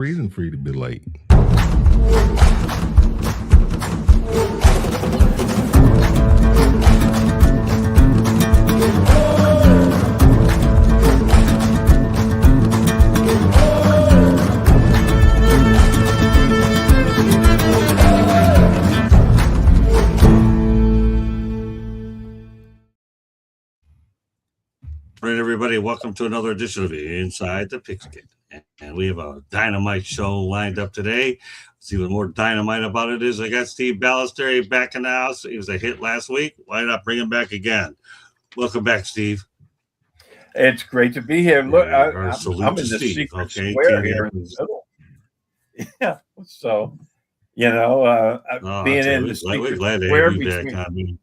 reason for you to be late. All right, everybody, welcome to another edition of Inside the Pigskin. And we have a dynamite show lined up today. See what more dynamite about it is. I got Steve Ballesteri back in the house. He was a hit last week. Why not bring him back again? Welcome back, Steve. It's great to be here. Look, I'm in the Steve, secret okay? square here in the middle. Yeah, so, being in the secret square between...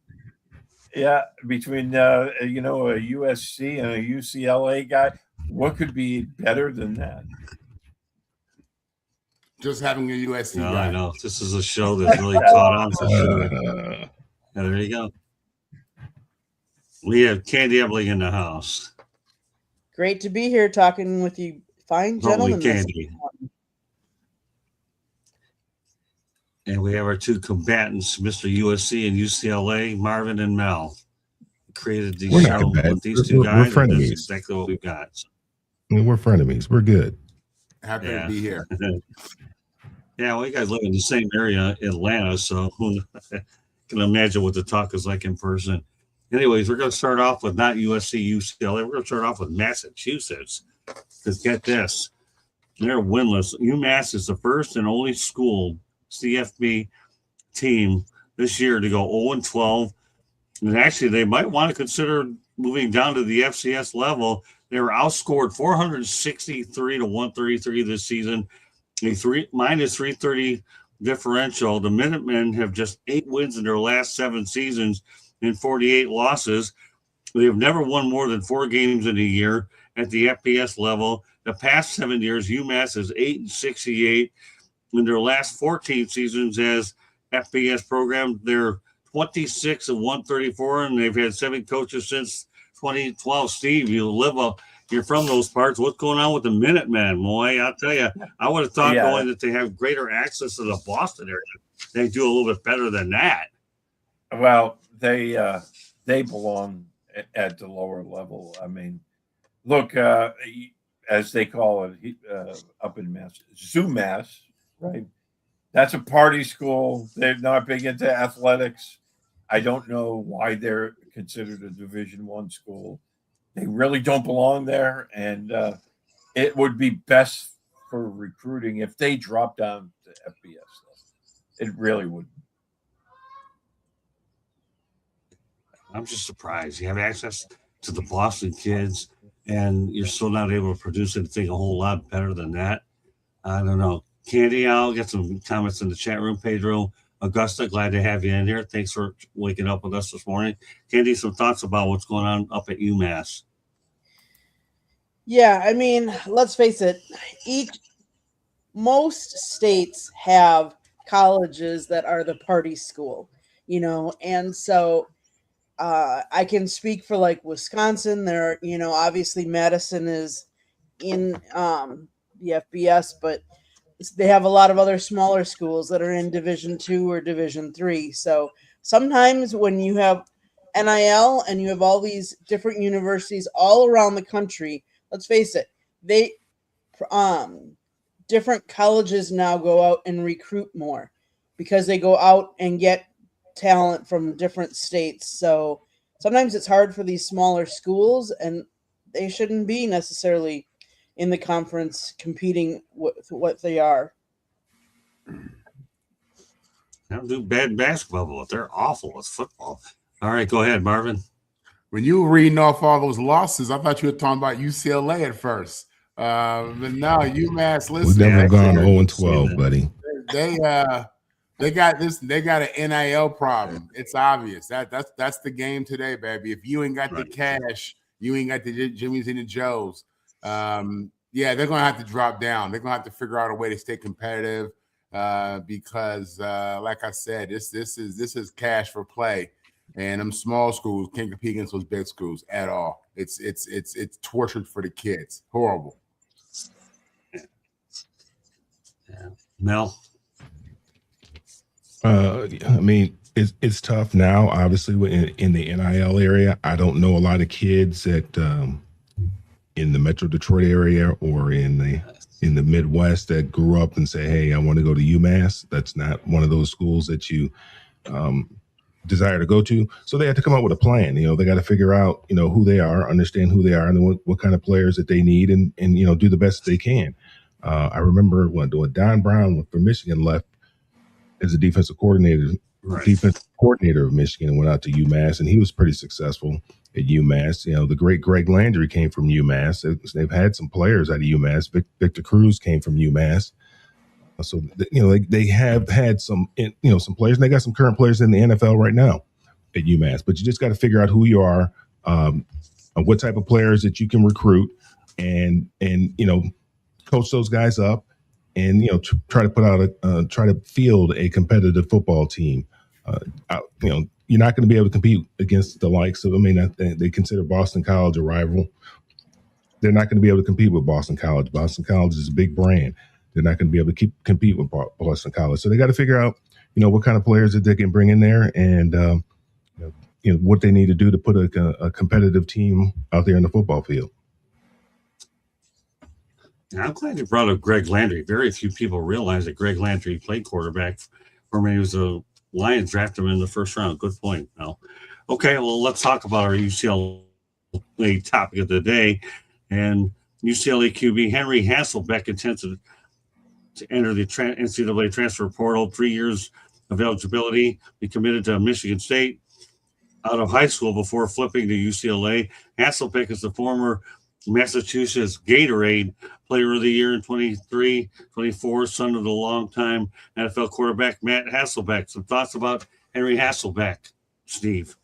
Yeah, between a USC and a UCLA guy, what could be better than that? Just having a USC guy. I know. This is a show that's really caught on for sure. There you go. We have Candy Ebling in the house. Great to be here talking with you fine gentlemen. Holy Candy. And we have our two combatants, Mr. USC and UCLA, Marvin and Mel. Created the show with these two guys. We're frenemies. That's exactly what we've got. We're frenemies. We're good. Happy to be here. Yeah, well, you guys live in the same area, Atlanta, so who can imagine what the talk is like in person. Anyways, we're going to start off with not USC, UCLA. We're going to start off with Massachusetts. Because get this, they're winless. UMass is the first and only school CFB team this year to go 0-12. And actually, they might want to consider moving down to the FCS level. They were outscored 463 to 133 this season, a minus 330 differential. The Minutemen have just 8 wins in their last 7 seasons and 48 losses. They have never won more than 4 games in a year at the FBS level. The past 7 years, UMass is 8-68. In their last 14 seasons as FBS program, they're 26-134, and they've had 7 coaches since 2012. Steve, you're from those parts. What's going on with the Minutemen, boy? I'll tell you, I would have thought going that they have greater access to the Boston area. They do a little bit better than that. Well, they belong at the lower level. I mean, look, as they call it up in Mass, ZooMass, right? That's a party school. They're not big into athletics. I don't know why they're considered a Division I school. They really don't belong there, and it would be best for recruiting if they drop down to FBS level. It really would. I'm just surprised. You have access to the Boston kids, and you're still not able to produce anything a whole lot better than that. I don't know. Candy, I'll get some comments in the chat room. Pedro, Augusta, glad to have you in here. Thanks for waking up with us this morning. Candy, some thoughts about what's going on up at UMass? Yeah, I mean, let's face it. Most states have colleges that are the party school, and so I can speak for like Wisconsin. There, obviously Madison is in the FBS, but they have a lot of other smaller schools that are in Division II or Division III. So sometimes when you have NIL and you have all these different universities all around the country, let's face it, they different colleges now go out and recruit more because they go out and get talent from different states. So sometimes it's hard for these smaller schools, and they shouldn't be necessarily in the conference competing with what they are. They don't do bad basketball, but they're awful with football. All right, go ahead, Marvin. When you were reading off all those losses, I thought you were talking about UCLA at first. But now UMass, listen. We've never gone 0-12, buddy. They got this. They got an NIL problem. It's obvious. That's the game today, baby. If you ain't got the cash, you ain't got the Jimmys and the Joes. Yeah, they're gonna have to drop down. They're gonna have to figure out a way to stay competitive because, like I said, this is cash for play, and them small schools can't compete against those big schools at all. It's tortured for the kids. Horrible. Mel. I mean, it's tough now. Obviously, in the NIL area, I don't know a lot of kids that in the Metro Detroit area or in the Midwest that grew up and say, "Hey, I want to go to UMass." That's not one of those schools that you desire to go to. So they have to come up with a plan. They got to figure out who they are, understand who they are, and what kind of players that they need, and do the best they can. I remember when Don Brown from Michigan left as a defensive coordinator of Michigan and went out to UMass, and he was pretty successful at UMass. The great Greg Landry came from UMass. They've had some players out of UMass. Victor Cruz came from UMass. So they have had some some players, and they got some current players in the NFL right now at UMass. But you just got to figure out who you are, what type of players that you can recruit, and coach those guys up, and try to put out try to field a competitive football team. You're not going to be able to compete against the likes of. I mean, they consider Boston College a rival. They're not going to be able to compete with Boston College. Boston College is a big brand. They're not going to be able to compete with Boston College. So they got to figure out, what kind of players that they can bring in there, and what they need to do to put a competitive team out there in the football field. I'm glad you brought up Greg Landry. Very few people realize that Greg Landry played quarterback for when he was a Lions, drafted him in the first round. Good point, Mel. Okay, well, let's talk about our UCLA topic of the day. And UCLA QB Henry Hasselbeck intends to enter the NCAA transfer portal, 3 years of eligibility, be committed to Michigan State out of high school before flipping to UCLA. Hasselbeck is the former Massachusetts Gatorade Player of the Year in 23-24, son of the longtime NFL quarterback Matt Hasselbeck. Some thoughts about Henry Hasselbeck, Steve?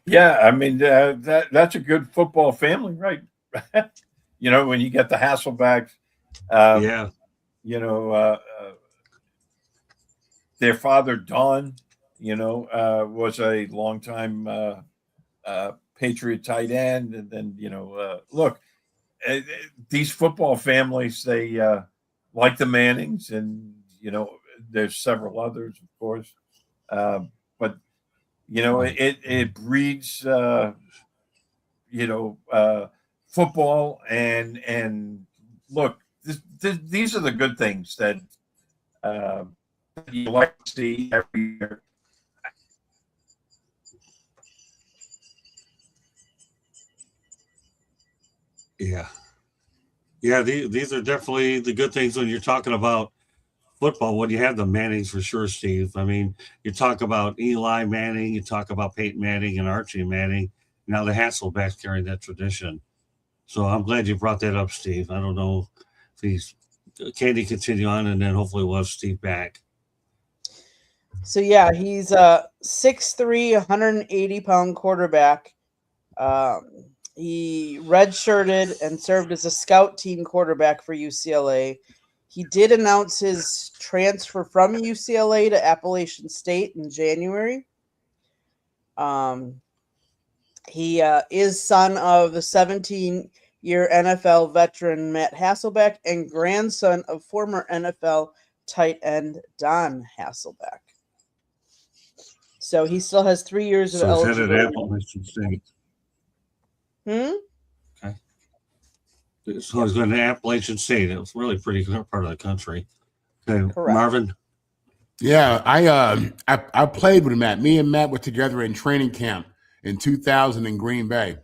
Yeah, I mean, that's a good football family, right? When you get the Hasselbecks. Yeah. Their father, Don, was a longtime Patriot tight end. And then, look, these football families, they like the Mannings, and, there's several others, of course. But, it breeds, football, and look, these are the good things that you like to see every year. Yeah. These are definitely the good things when you're talking about football. When you have the Mannings, for sure, Steve. I mean, you talk about Eli Manning, you talk about Peyton Manning and Archie Manning. Now the Hasselbecks carrying that tradition. So I'm glad you brought that up, Steve. I don't know if can he continue on, and then hopefully we'll have Steve back. So yeah, he's a 6'3", 180-pound quarterback. He redshirted and served as a scout team quarterback for UCLA. He did announce his transfer from UCLA to Appalachian State in January. He is son of the 17-year NFL veteran Matt Hasselbeck and grandson of former NFL tight end Don Hasselbeck. So he still has 3 years of eligibility. At Appalachian State. Okay. So he's going to Appalachian State. It was really pretty good part of the country. Okay, correct. Marvin. Yeah, I played with Matt. Me and Matt were together in training camp in 2000 in Green Bay.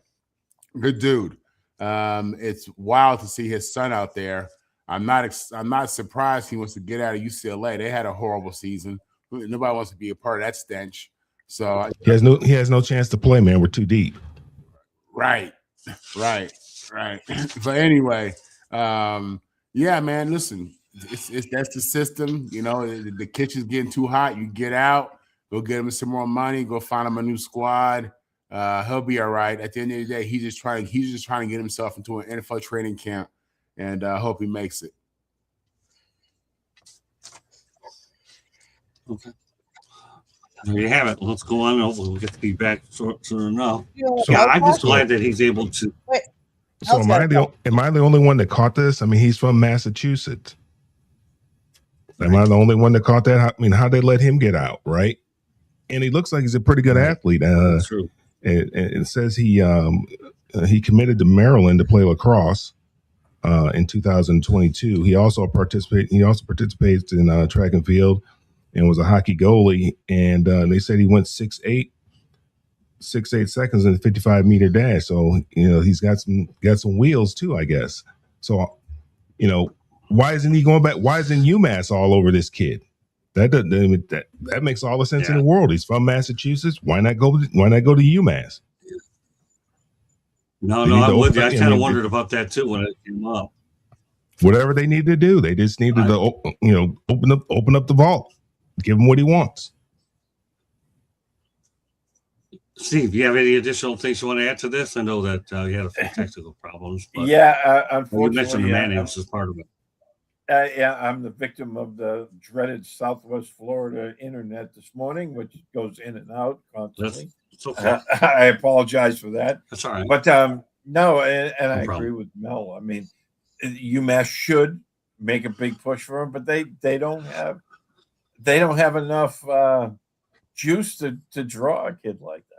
Good dude. It's wild to see his son out there. I'm not surprised he wants to get out of UCLA. They had a horrible season. Nobody wants to be a part of that stench. So he has no chance to play, man. We're too deep. Right. But anyway, yeah, man. Listen, that's the system. The kitchen's getting too hot. You get out, go get him some more money, go find him a new squad. He'll be all right. At the end of the day, he's just trying to get himself into an NFL training camp, and hope he makes it. Okay. There you have it. Let's go on. Hopefully, we'll get to be back soon enough. I'm just glad that he's able to. Wait. So am I the only one that caught this? I mean, he's from Massachusetts. Am I the only one that caught that? I mean, how they let him get out, right? And he looks like he's a pretty good athlete. That's true. It says he committed to Maryland to play lacrosse in 2022. He also participates in track and field and was a hockey goalie. And they said he went 6'8" seconds in the 55-meter dash. So he's got some wheels too, I guess. So why isn't he going back? Why isn't UMass all over this kid? That makes all the sense in the world. He's from Massachusetts. Why not go to UMass? No, I'm with you. I kind of wondered about that too when it came up. Whatever they needed to do, they just needed to open up the vault, give him what he wants. Steve, do you have any additional things you want to add to this? I know that you had a few technical problems. But unfortunately, you mentioned the mayonnaise as part of it. I'm the victim of the dreaded Southwest Florida internet this morning, which goes in and out constantly. It's okay. I apologize for that. That's all right. But no, and I problem. agree with Mel. I mean, UMass should make a big push for him, but they don't have enough juice to draw a kid like that.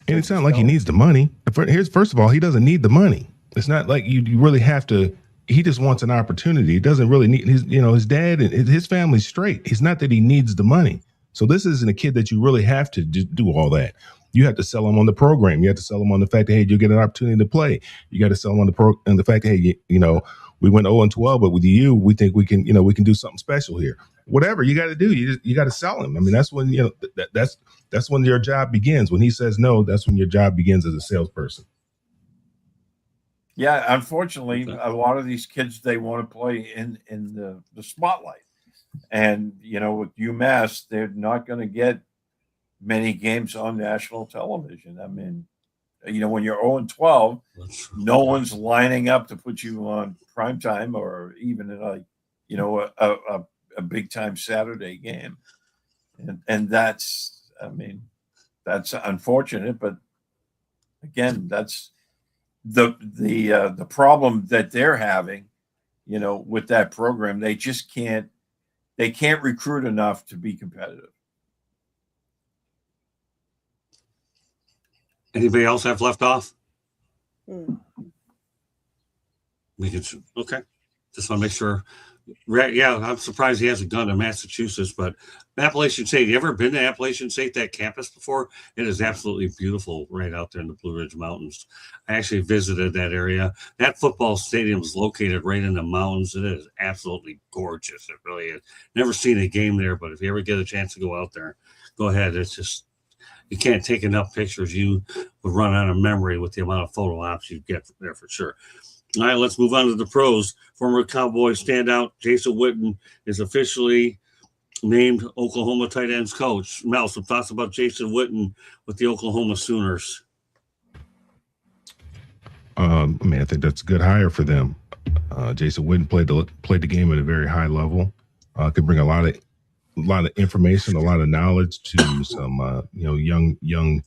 And it's not like he needs the money. First of all, he doesn't need the money. It's not like you really have to. He just wants an opportunity. He doesn't really need his dad and his family's straight. It's not that he needs the money. So this isn't a kid that you really have to do all that. You have to sell him on the program. You have to sell him on the fact that, hey, you'll get an opportunity to play. You got to sell him on the fact that, hey, we went 0-12, but with you, we think we can do something special here. Whatever you got to do, you got to sell him. I mean, that's when that's when your job begins. When he says no, that's when your job begins as a salesperson. Yeah, unfortunately, a lot of these kids, they want to play in the spotlight. And, with UMass, they're not going to get many games on national television. I mean, when you're 0-12, no one's lining up to put you on primetime or even a big time Saturday game. And that's unfortunate. But again, that's the problem that they're having, with that program. They just can't recruit enough to be competitive. Anybody else have left off? Hmm. Okay. Just want to make sure. Yeah, I'm surprised he hasn't gone to Massachusetts, but Appalachian State. You ever been to Appalachian State, that campus before? It is absolutely beautiful right out there in the Blue Ridge Mountains. I actually visited that area. That football stadium is located right in the mountains. It is absolutely gorgeous. It really is. Never seen a game there, but if you ever get a chance to go out there, go ahead. It's just, you can't take enough pictures. You would run out of memory with the amount of photo ops you get there for sure. All right, let's move on to the pros. Former Cowboys standout Jason Witten is officially named Oklahoma tight ends coach. Mel, some thoughts about Jason Witten with the Oklahoma Sooners? I think that's a good hire for them. Jason Witten played the game at a very high level. Could bring a lot of information, a lot of knowledge to some young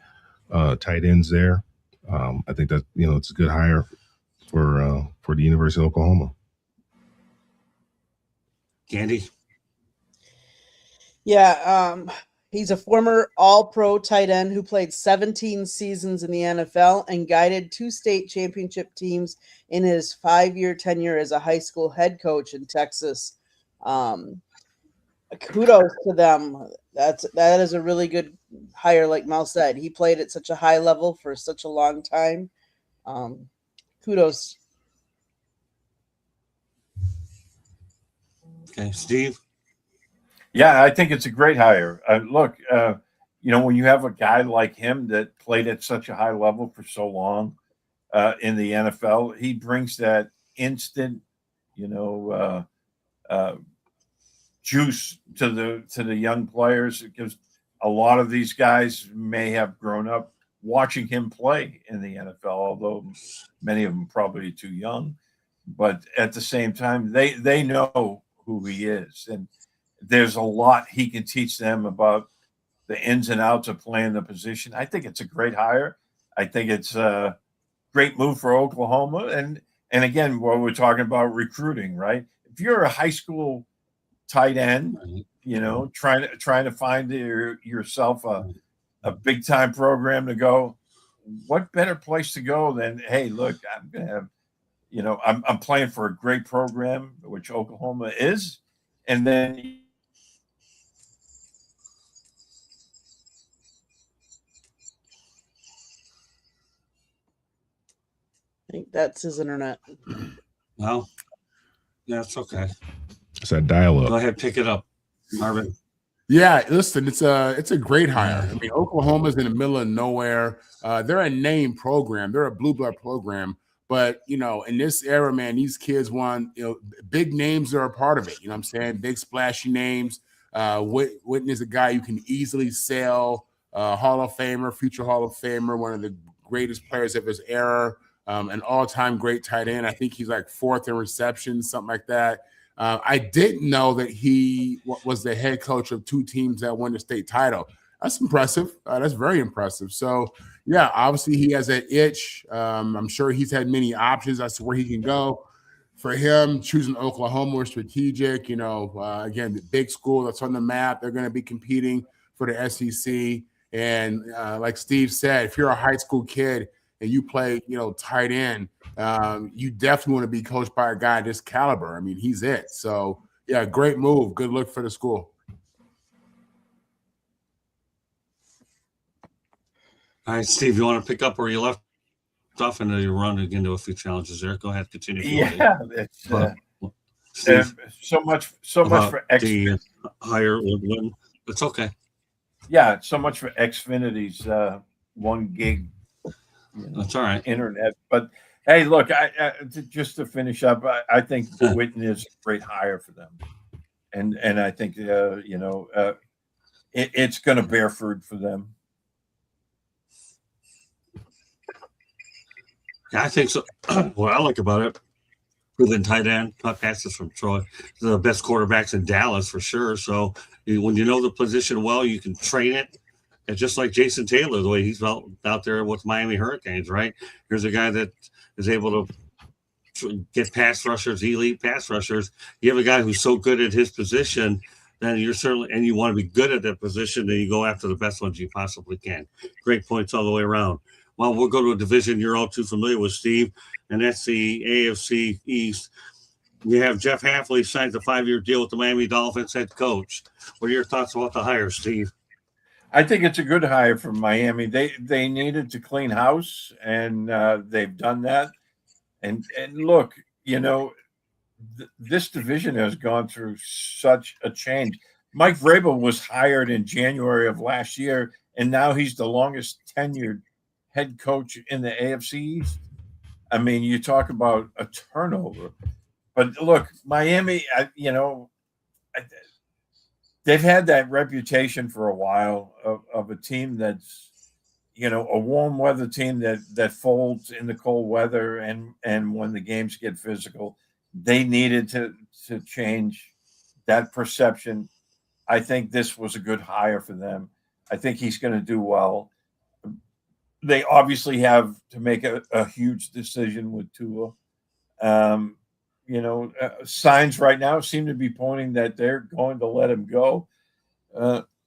tight ends there. I think that it's a good hire for the University of Oklahoma. Candy? Yeah, he's a former all-pro tight end who played 17 seasons in the NFL and guided 2 state championship teams in his 5-year tenure as a high school head coach in Texas. Kudos to them. That is a really good hire, like Mel said. He played at such a high level for such a long time. Kudos. Okay, Steve? Yeah, I think it's a great hire. Look, when you have a guy like him that played at such a high level for so long in the NFL, he brings that instant, juice to the young players, because a lot of these guys may have grown up watching him play in the NFL, although many of them probably too young. But at the same time, they know who he is, and there's a lot he can teach them about the ins and outs of playing the position. I think it's a great hire. I think it's a great move for Oklahoma. And again, what we're talking about recruiting, right? If you're a high school tight end, trying to find yourself a big time program to go. What better place to go than, hey, look, I'm gonna have, I'm playing for a great program, which Oklahoma is, and then I think that's his internet. Well, that's okay. It's that dial Go up. ahead, pick it up, Marvin. Yeah, listen, it's a great hire. I mean, Oklahoma's in the middle of nowhere. They're a name program. They're a blue blood program. But, in this era, man, these kids want, big names are a part of it. You know what I'm saying? Big splashy names. Witten is a guy you can easily sell, Hall of Famer, future Hall of Famer, one of the greatest players of his era, an all-time great tight end. I think he's like 4th in receptions, something like that. I didn't know that he was the head coach of 2 teams that won the state title. That's impressive. That's very impressive. So, yeah, obviously he has an itch. I'm sure he's had many options as to where he can go. For him, choosing Oklahoma was strategic. Again, the big school that's on the map. They're going to be competing for the SEC. And like Steve said, if you're a high school kid and you play, tight end, you definitely want to be coached by a guy this caliber. I mean, he's it. So, yeah, great move. Good look for the school. All right, Steve, you want to pick up where you left off, and you run into a few challenges there. Go ahead, continue. Yeah, it's so much for the higher win. It's okay. Yeah, so much for Xfinity's 1 gig. That's all right. Internet, but hey, look, I just to finish up, I think Witten is a great hire for them, and I think it's going to bear fruit for them. Yeah, I think so. What I like about it, proven tight end, punt passes from Troy, the best quarterbacks in Dallas for sure. So when you know the position well, you can train it. And just like Jason Taylor, the way he's out there with Miami Hurricanes, right? Here's a guy that is able to get pass rushers, elite pass rushers. You have a guy who's so good at his position, then you're certainly, and you want to be good at that position, then you go after the best ones you possibly can. Great points all the way around. Well, we'll go to a division you're all too familiar with, Steve, and that's the AFC East. You have Jeff Hafley signed a 5-year deal with the Miami Dolphins head coach. What are your thoughts about the hire, Steve? I think it's a good hire for Miami. They needed to clean house, and they've done that. And look, this division has gone through such a change. Mike Vrabel was hired in January of last year, and now he's the longest tenured head coach in the AFC East. I mean, you talk about a turnover. But look, Miami, they've had that reputation for a while of a team that's, a warm weather team that folds in the cold weather, and when the games get physical, they needed to change that perception. I think this was a good hire for them. I think he's going to do well. They obviously have to make a huge decision with Tua. Signs right now seem to be pointing that they're going to let him go.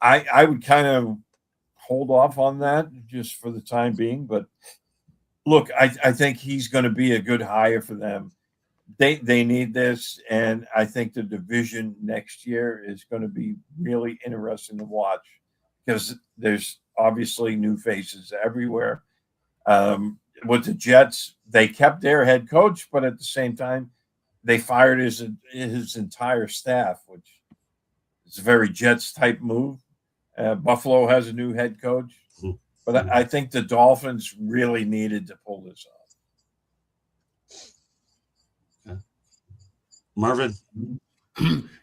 I would kind of hold off on that just for the time being. But look, I think he's going to be a good hire for them. They need this, and I think the division next year is going to be really interesting to watch because there's obviously new faces everywhere. With the Jets, they kept their head coach, but at the same time, they fired his entire staff, which is a very Jets type move. Buffalo has a new head coach, but I think the Dolphins really needed to pull this off. Marvin?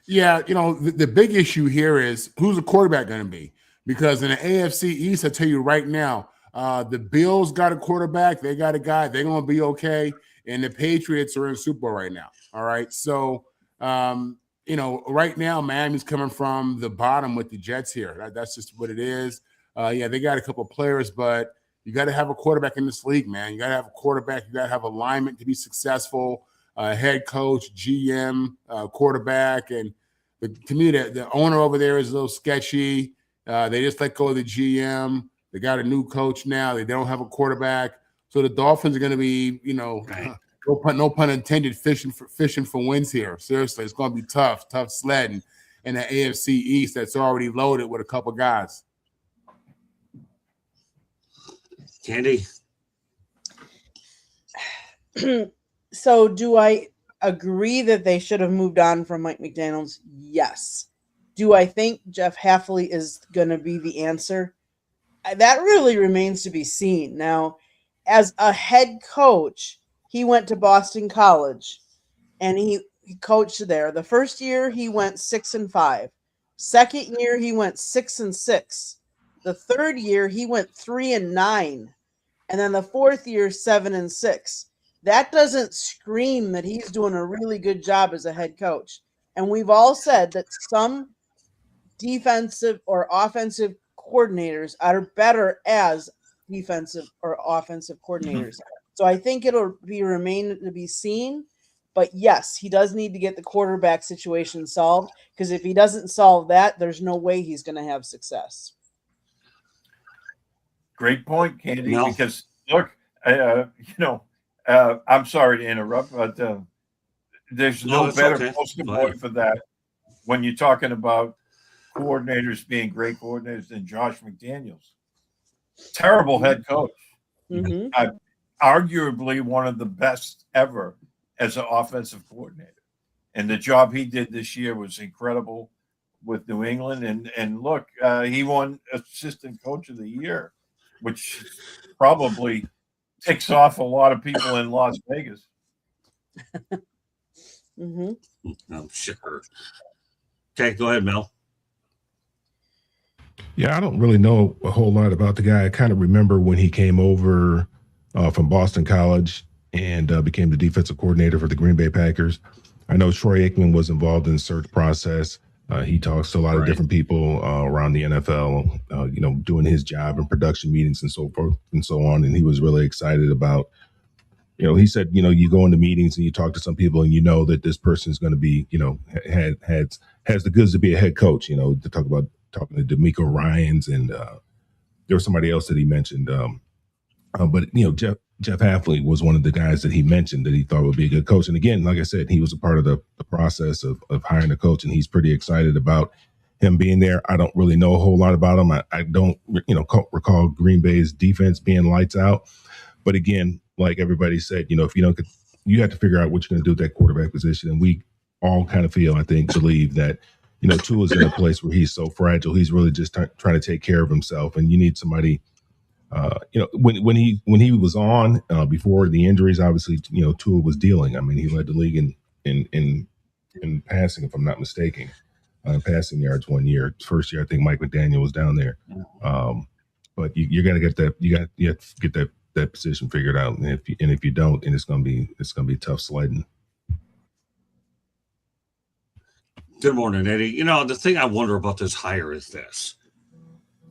Yeah, the big issue here is who's the quarterback going to be? Because in the AFC East, I tell you right now, the Bills got a quarterback. They got a guy. They're going to be okay. And the Patriots are in Super Bowl right now. All right. So, right now, Miami's coming from the bottom with the Jets here. That's just what it is. They got a couple of players, but you got to have a quarterback in this league, man. You got to have a quarterback. You got to have alignment to be successful. Head coach, GM, quarterback, and to me, the owner over there is a little sketchy. They just let go of the GM. They got a new coach now. They don't have a quarterback. So the Dolphins are going to be, Right. no pun intended, fishing for wins here. Seriously, it's going to be tough sledding in the AFC East that's already loaded with a couple guys. Candy. So do I agree that they should have moved on from Mike McDaniels? Yes. Do I think Jeff Hafley is going to be the answer? That really remains to be seen. Now, as a head coach, he went to Boston College and he coached there. The first year he went 6-5. Second year he went 6-6. The third year he went 3-9. And then the fourth year 7-6. That doesn't scream that he's doing a really good job as a head coach. And we've all said that some defensive or offensive coordinators are better as defensive or offensive coordinators. So I think it'll remain to be seen. But yes, he does need to get the quarterback situation solved, because if he doesn't solve that, there's no way he's going to have success. Great point, Candy. No. Because look, I'm sorry to interrupt, but there's no it's better okay. poster Go boy ahead. for that when you're talking about coordinators being great coordinators than Josh McDaniels. Terrible head coach. Mm-hmm. Arguably one of the best ever as an offensive coordinator. And the job he did this year was incredible with New England. And look, he won assistant coach of the year, which probably ticks off a lot of people in Las Vegas. Mm-hmm. I'm sure. Okay, go ahead, Mel. Yeah, I don't really know a whole lot about the guy. I kind of remember when he came over from Boston College and became the defensive coordinator for the Green Bay Packers. I know Troy Aikman was involved in the search process. He talks to a lot of different people around the NFL, doing his job in production meetings and so forth and so on. And he was really excited about, he said, you go into meetings and you talk to some people and you know that this person is going to be, has the goods to be a head coach, to talk about talking to D'Amico Ryans and there was somebody else that he mentioned. But Jeff Hafley was one of the guys that he mentioned that he thought would be a good coach. And again, like I said, he was a part of the process of hiring a coach, and he's pretty excited about him being there. I don't really know a whole lot about him. I don't, recall Green Bay's defense being lights out. But again, like everybody said, if you don't, you have to figure out what you're going to do with that quarterback position. And we all kind of believe that, Tua's in a place where he's so fragile. He's really just trying to take care of himself. And you need somebody, when he was on before the injuries, obviously, Tua was dealing. I mean, he led the league in passing, if I'm not mistaken, passing yards one year. First year, I think Mike McDaniel was down there. But you got to get that. You have to get that position figured out. And if you don't, then it's gonna be tough sledding. Good morning, Eddie. The thing I wonder about this hire is this.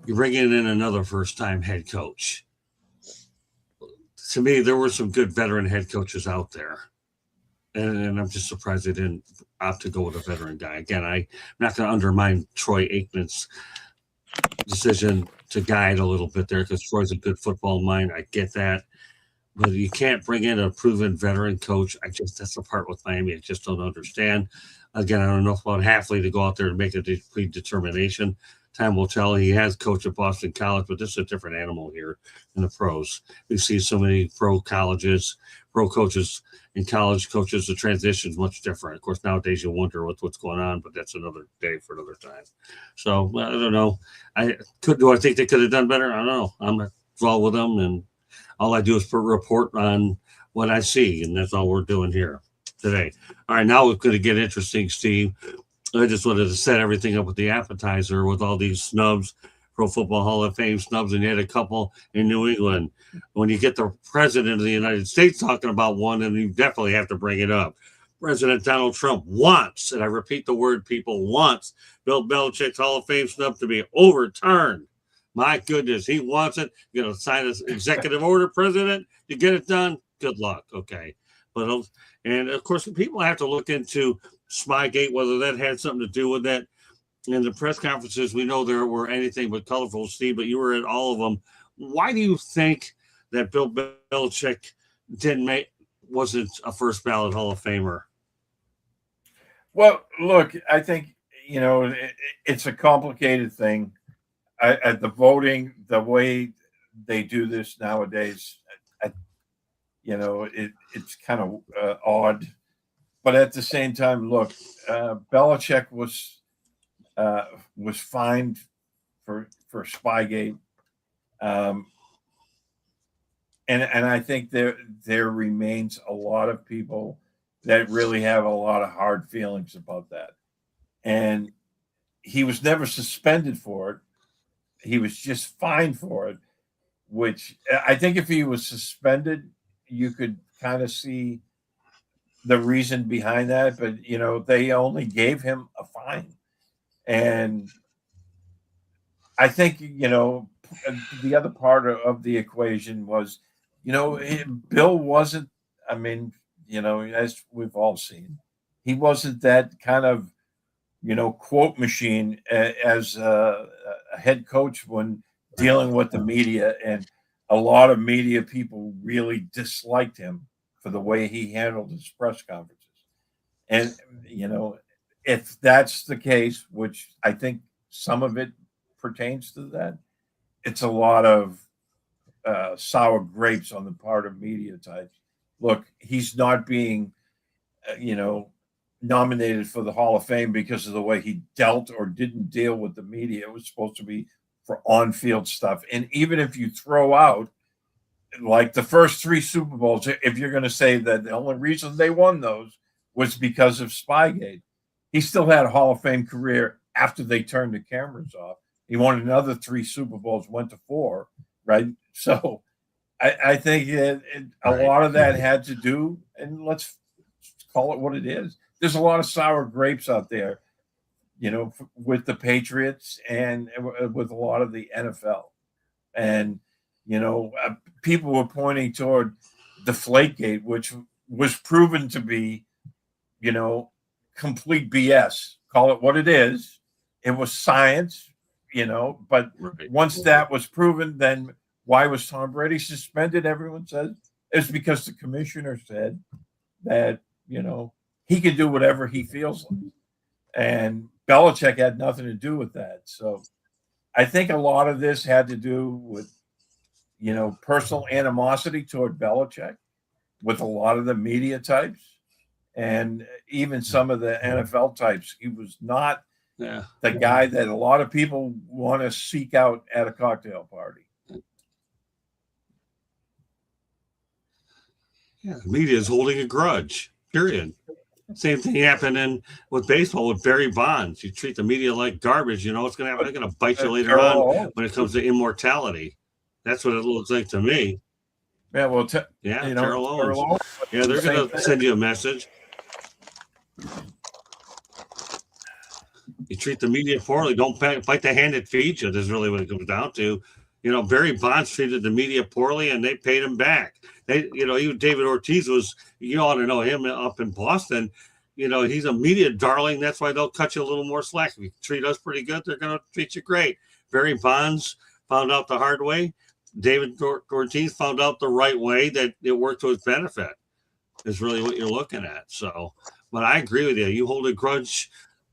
You're bringing in another first-time head coach. To me, there were some good veteran head coaches out there. And I'm just surprised they didn't opt to go with a veteran guy. Again, I'm not going to undermine Troy Aikman's decision to guide a little bit there, because Troy's a good football mind. I get that. But you can't bring in a proven veteran coach. That's the part with Miami I just don't understand. Again, I don't know about Hafley to go out there and make a predetermination. Time will tell. He has coached at Boston College, but this is a different animal here in the pros. We see so many pro coaches, and college coaches. The transition is much different. Of course, nowadays you wonder what's going on, but that's another day for another time. So I don't know. Do I think they could have done better? I don't know. I'm not involved with them, and all I do is report on what I see, and that's all we're doing here today. All right, now we're going to get interesting, Steve. I just wanted to set everything up with the appetizer with all these snubs, Pro Football Hall of Fame snubs, and you had a couple in New England. When you get the president of the United States talking about one, then you definitely have to bring it up. President Donald Trump wants, and I repeat the word, people, wants Bill Belichick's Hall of Fame snub to be overturned. My goodness, he wants it. You're going to sign an executive order, President, to get it done? Good luck, okay. And, of course, people have to look into Spygate, whether that had something to do with that. In the press conferences, we know there were anything but colorful, Steve, but you were at all of them. Why do you think that Bill Belichick wasn't a first ballot Hall of Famer? Well, look, I think, it's a complicated thing. At the voting, the way they do this nowadays, it's kind of odd. But at the same time, look, Belichick was fined for Spygate, and I think there remains a lot of people that really have a lot of hard feelings about that. And he was never suspended for it; he was just fined for it. Which I think if he was suspended, you could kind of see the reason behind that. But they only gave him a fine. And I think, the other part of the equation was, Bill wasn't, as we've all seen, he wasn't that kind of, quote machine as a head coach when dealing with the media. And a lot of media people really disliked him for the way he handled his press conferences. And, if that's the case, which I think some of it pertains to that, it's a lot of sour grapes on the part of media types. Look, he's not being, nominated for the Hall of Fame because of the way he dealt or didn't deal with the media. It was supposed to be for on-field stuff. And even if you throw out, like the first 3 Super Bowls, if you're going to say that the only reason they won those was because of Spygate, he still had a Hall of Fame career after they turned the cameras off. He won another 3 Super Bowls, went to 4, right? So I think a lot of that had to do, and let's call it what it is. There's a lot of sour grapes out there, with the Patriots and with a lot of the NFL. And, people were pointing toward Deflategate, which was proven to be, complete BS. Call it what it is. It was science, but Right. Once that was proven, then why was Tom Brady suspended? Everyone says it's because the commissioner said that, he can do whatever he feels like. And Belichick had nothing to do with that. So I think a lot of this had to do with, personal animosity toward Belichick with a lot of the media types and even some of the NFL types. He was not the guy that a lot of people want to seek out at a cocktail party. Yeah, the media is holding a grudge, period. Same thing happening with baseball with Barry Bonds. You treat the media like garbage, it's going to happen. They're going to bite you later on when it comes to immortality. That's what it looks like to me. Yeah, well, Terrell Owens. Yeah, they're going to send you a message. You treat the media poorly. Don't bite the hand that feeds you. That's really what it comes down to. Barry Bonds treated the media poorly, and they paid him back. Even David Ortiz was, you ought to know him up in Boston. He's a media darling. That's why they'll cut you a little more slack. If you treat us pretty good, they're going to treat you great. Barry Bonds found out the hard way. David Ortiz found out the right way, that it worked to his benefit, is really what you're looking at. So, but I agree with you. You hold a grudge.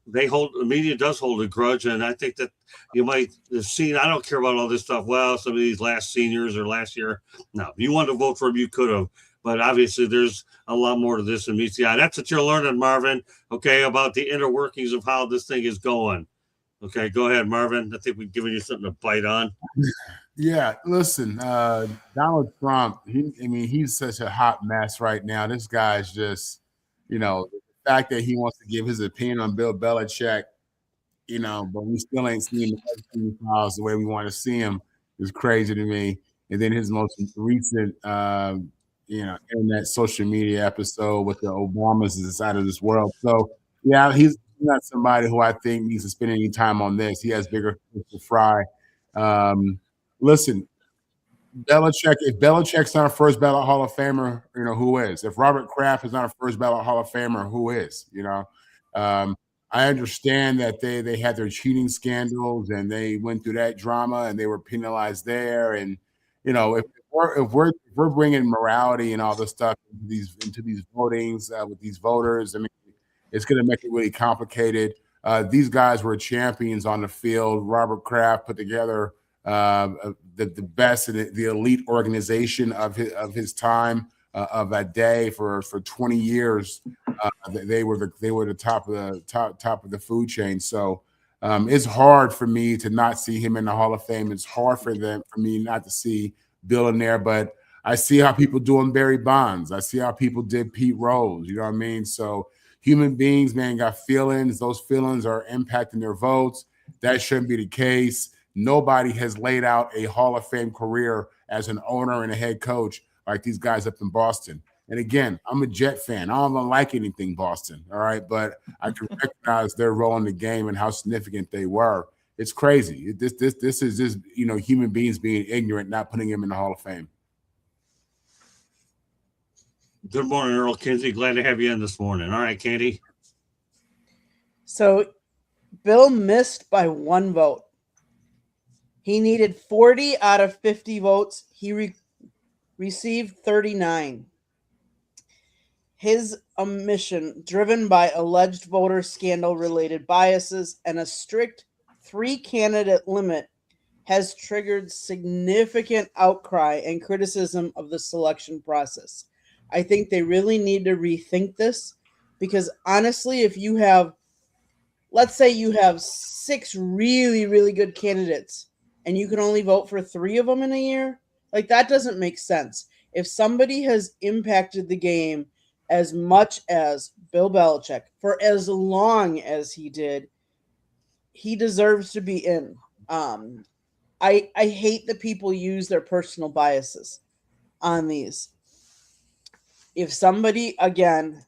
The media does hold a grudge. And I think that you might have seen, I don't care about all this stuff. Well, some of these last seniors or last year. No, if you wanted to vote for him, you could have. But obviously, there's a lot more to this than meets the eye. That's what you're learning, Marvin, okay, about the inner workings of how this thing is going. Okay, go ahead, Marvin. I think we've given you something to bite on. Yeah, listen, Donald Trump, he's such a hot mess right now. This guy's just, the fact that he wants to give his opinion on Bill Belichick, but we still ain't seen the files the way we want to see him is crazy to me. And then his most recent, internet social media episode with the Obamas is out of this world. So, yeah, he's not somebody who I think needs to spend any time on this. He has bigger fish to fry. Listen, Belichick, if Belichick's not a first ballot Hall of Famer, who is? If Robert Kraft is not a first ballot Hall of Famer, who is? I understand that they had their cheating scandals and they went through that drama and they were penalized there. And if we're bringing morality and all this stuff into these votings with these voters, I mean, it's going to make it really complicated. These guys were champions on the field. Robert Kraft put together the best and the elite organization of his time of that day for 20 years. They were the top of the food chain. So it's hard for me to not see him in the Hall of Fame. It's hard for me not to see Bill in there. But I see how people doing Barry Bonds. I see how people did Pete Rose. You know what I mean? So human beings, man, got feelings. Those feelings are impacting their votes. That shouldn't be the case. Nobody has laid out a Hall of Fame career as an owner and a head coach like these guys up in Boston. And again, I'm a Jet fan. I don't even like anything Boston, all right? But I can recognize their role in the game and how significant they were. It's crazy. This is just, human beings being ignorant, not putting him in the Hall of Fame. Good morning, Earl Kinsey. Glad to have you in this morning. All right, Candy. So Bill missed by 1 vote. He needed 40 out of 50 votes. He received 39. His omission, driven by alleged voter scandal-related biases and a strict 3-candidate limit, has triggered significant outcry and criticism of the selection process. I think they really need to rethink this because honestly, if you have, let's say you have 6 really, really good candidates and you can only vote for 3 of them in a year, like that doesn't make sense. If somebody has impacted the game as much as Bill Belichick for as long as he did, he deserves to be in. I hate that people use their personal biases on these. If somebody, again,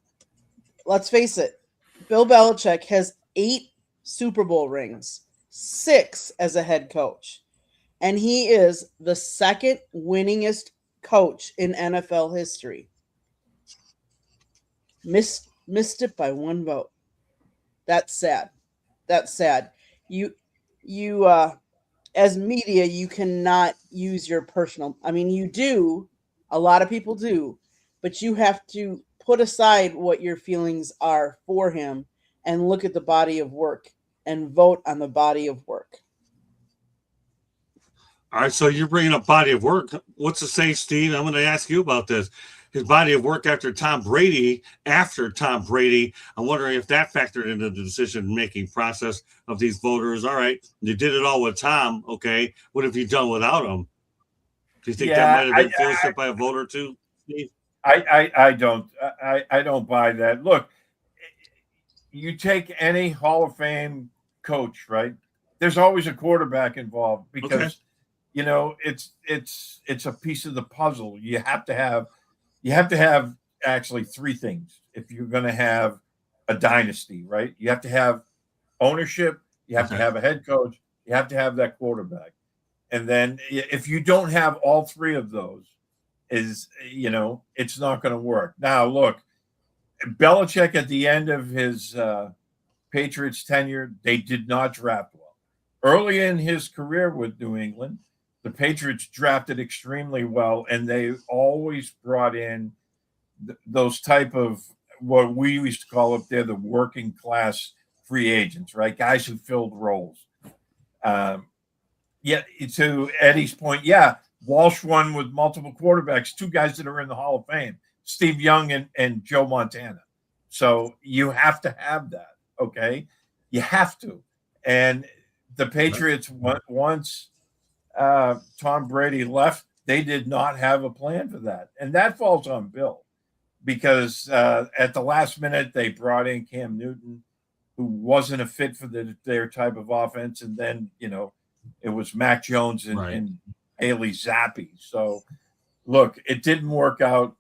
let's face it, Bill Belichick has 8 Super Bowl rings, 6 as a head coach, and he is the 2nd winningest coach in NFL history. Missed it by 1 vote. That's sad. That's sad. You as media, you cannot use your personal. I mean, you do. A lot of people do, but you have to put aside what your feelings are for him and look at the body of work and vote on the body of work. All right, so you're bringing up body of work. What's to say, Steve? I'm going to ask you about this. His body of work after Tom Brady, I'm wondering if that factored into the decision-making process of these voters. All right, you did it all with Tom. Okay, what have you done without him? Do you think that might have been influenced by a vote or two, Steve? I don't buy that. Look, you take any Hall of Fame coach, right? There's always a quarterback involved because it's a piece of the puzzle. You have to have actually 3 things if you're going to have a dynasty, right? You have to have ownership, you have to have a head coach, you have to have that quarterback. And then if you don't have all 3 of those, it's not going to work. Now, look, Belichick at the end of his Patriots tenure, they did not draft well. Early in his career with New England, the Patriots drafted extremely well, and they always brought in those type of what we used to call up there the working class free agents, right? Guys who filled roles. To Eddie's point, Walsh won with multiple quarterbacks, 2 guys that are in the Hall of Fame, Steve Young and Joe Montana. So you have to have that, okay? You have to. And the Patriots, once Tom Brady left, they did not have a plan for that. And that falls on Bill because at the last minute, they brought in Cam Newton, who wasn't a fit for their type of offense. And then, it was Mac Jones and Haley Zappi. So, look, it didn't work out,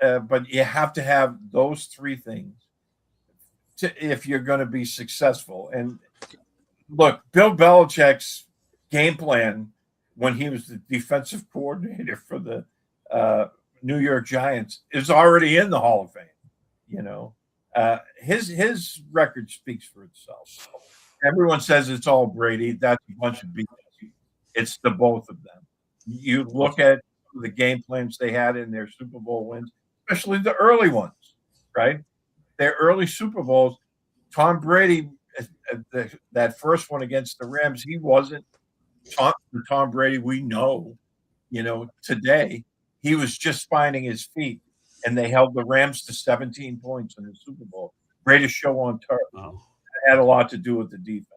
but you have to have those 3 things if you're going to be successful. And look, Bill Belichick's game plan when he was the defensive coordinator for the New York Giants is already in the Hall of Fame. His record speaks for itself. Everyone says it's all Brady. That's a bunch of BS. It's the both of them. You look at the game plans they had in their Super Bowl wins, especially the early ones, right? Their early Super Bowls, Tom Brady, that first one against the Rams, he wasn't the Tom Brady we know, today. He was just finding his feet, and they held the Rams to 17 points in the Super Bowl. Greatest show on turf. Wow. It had a lot to do with the defense.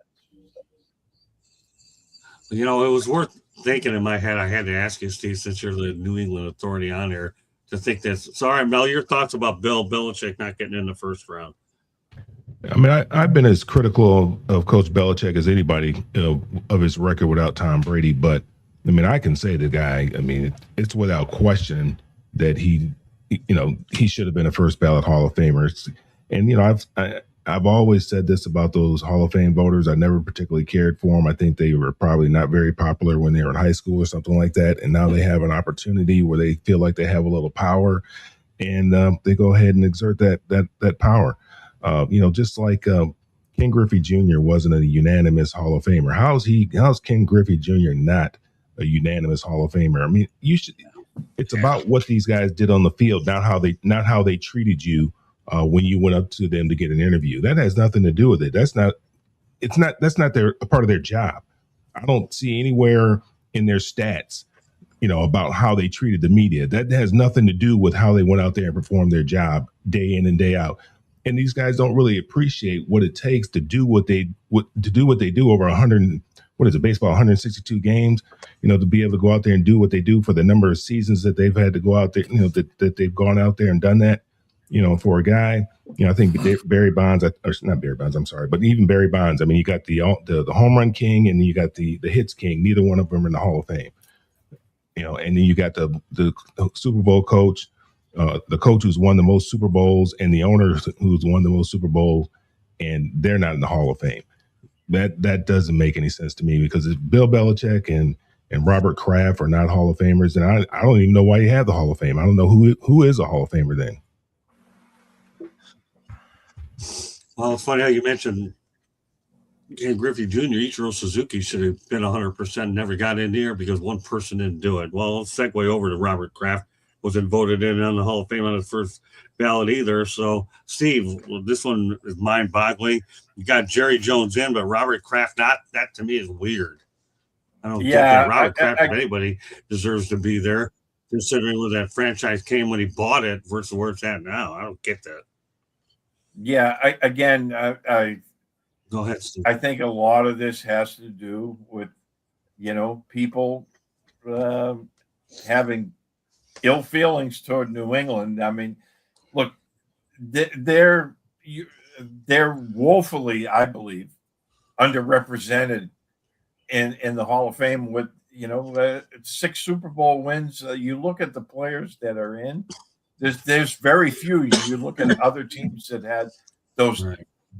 It was worth thinking in my head. I had to ask you, Steve, since you're the New England authority on here, to think this. Sorry, Mel, your thoughts about Bill Belichick not getting in the first round? I mean, I've been as critical of Coach Belichick as anybody of his record without Tom Brady. But, I mean, I can say the guy, I mean, it's without question that he should have been a first ballot Hall of Famer. And, I've always said this about those Hall of Fame voters. I never particularly cared for them. I think they were probably not very popular when they were in high school or something like that. And now they have an opportunity where they feel like they have a little power, and they go ahead and exert that power. Just like Ken Griffey Jr. wasn't a unanimous Hall of Famer. How's Ken Griffey Jr. not a unanimous Hall of Famer? I mean, it's about what these guys did on the field, not how they treated you when you went up to them to get an interview. That has nothing to do with it. That's not a part of their job. I don't see anywhere in their stats, about how they treated the media. That has nothing to do with how they went out there and performed their job day in and day out. And these guys don't really appreciate what it takes to do what they do over 100. What is it, baseball? 162 games. To be able to go out there and do what they do for the number of seasons that they've had to go out there. That they've gone out there and done that. For a guy, I think Barry Bonds, or not Barry Bonds, I'm sorry, but even Barry Bonds. I mean, you got the home run king and you got the hits king. Neither one of them are in the Hall of Fame. And then you got the Super Bowl coach, the coach who's won the most Super Bowls, and the owner who's won the most Super Bowls, and they're not in the Hall of Fame. That doesn't make any sense to me, because if Bill Belichick and Robert Kraft are not Hall of Famers, then I don't even know why you have the Hall of Fame. I don't know who is a Hall of Famer then. Well, it's funny how you mentioned Ken Griffey Jr. Ichiro Suzuki should have been 100%, never got in there because one person didn't do it. Well, let's segue over to Robert Kraft. Wasn't voted in on the Hall of Fame on the first ballot either. So, Steve, this one is mind-boggling. You got Jerry Jones in, but Robert Kraft not. That to me is weird. I don't get that. Robert Kraft, if anybody, deserves to be there, considering where that franchise came when he bought it versus where it's at now. I don't get that. Yeah, I Go ahead, Steve. I think a lot of this has to do with, people having ill feelings toward New England. I mean, look, they're woefully, I believe, underrepresented in the Hall of Fame with 6 Super Bowl wins. You look at the players that are in. There's very few. You look at other teams that had those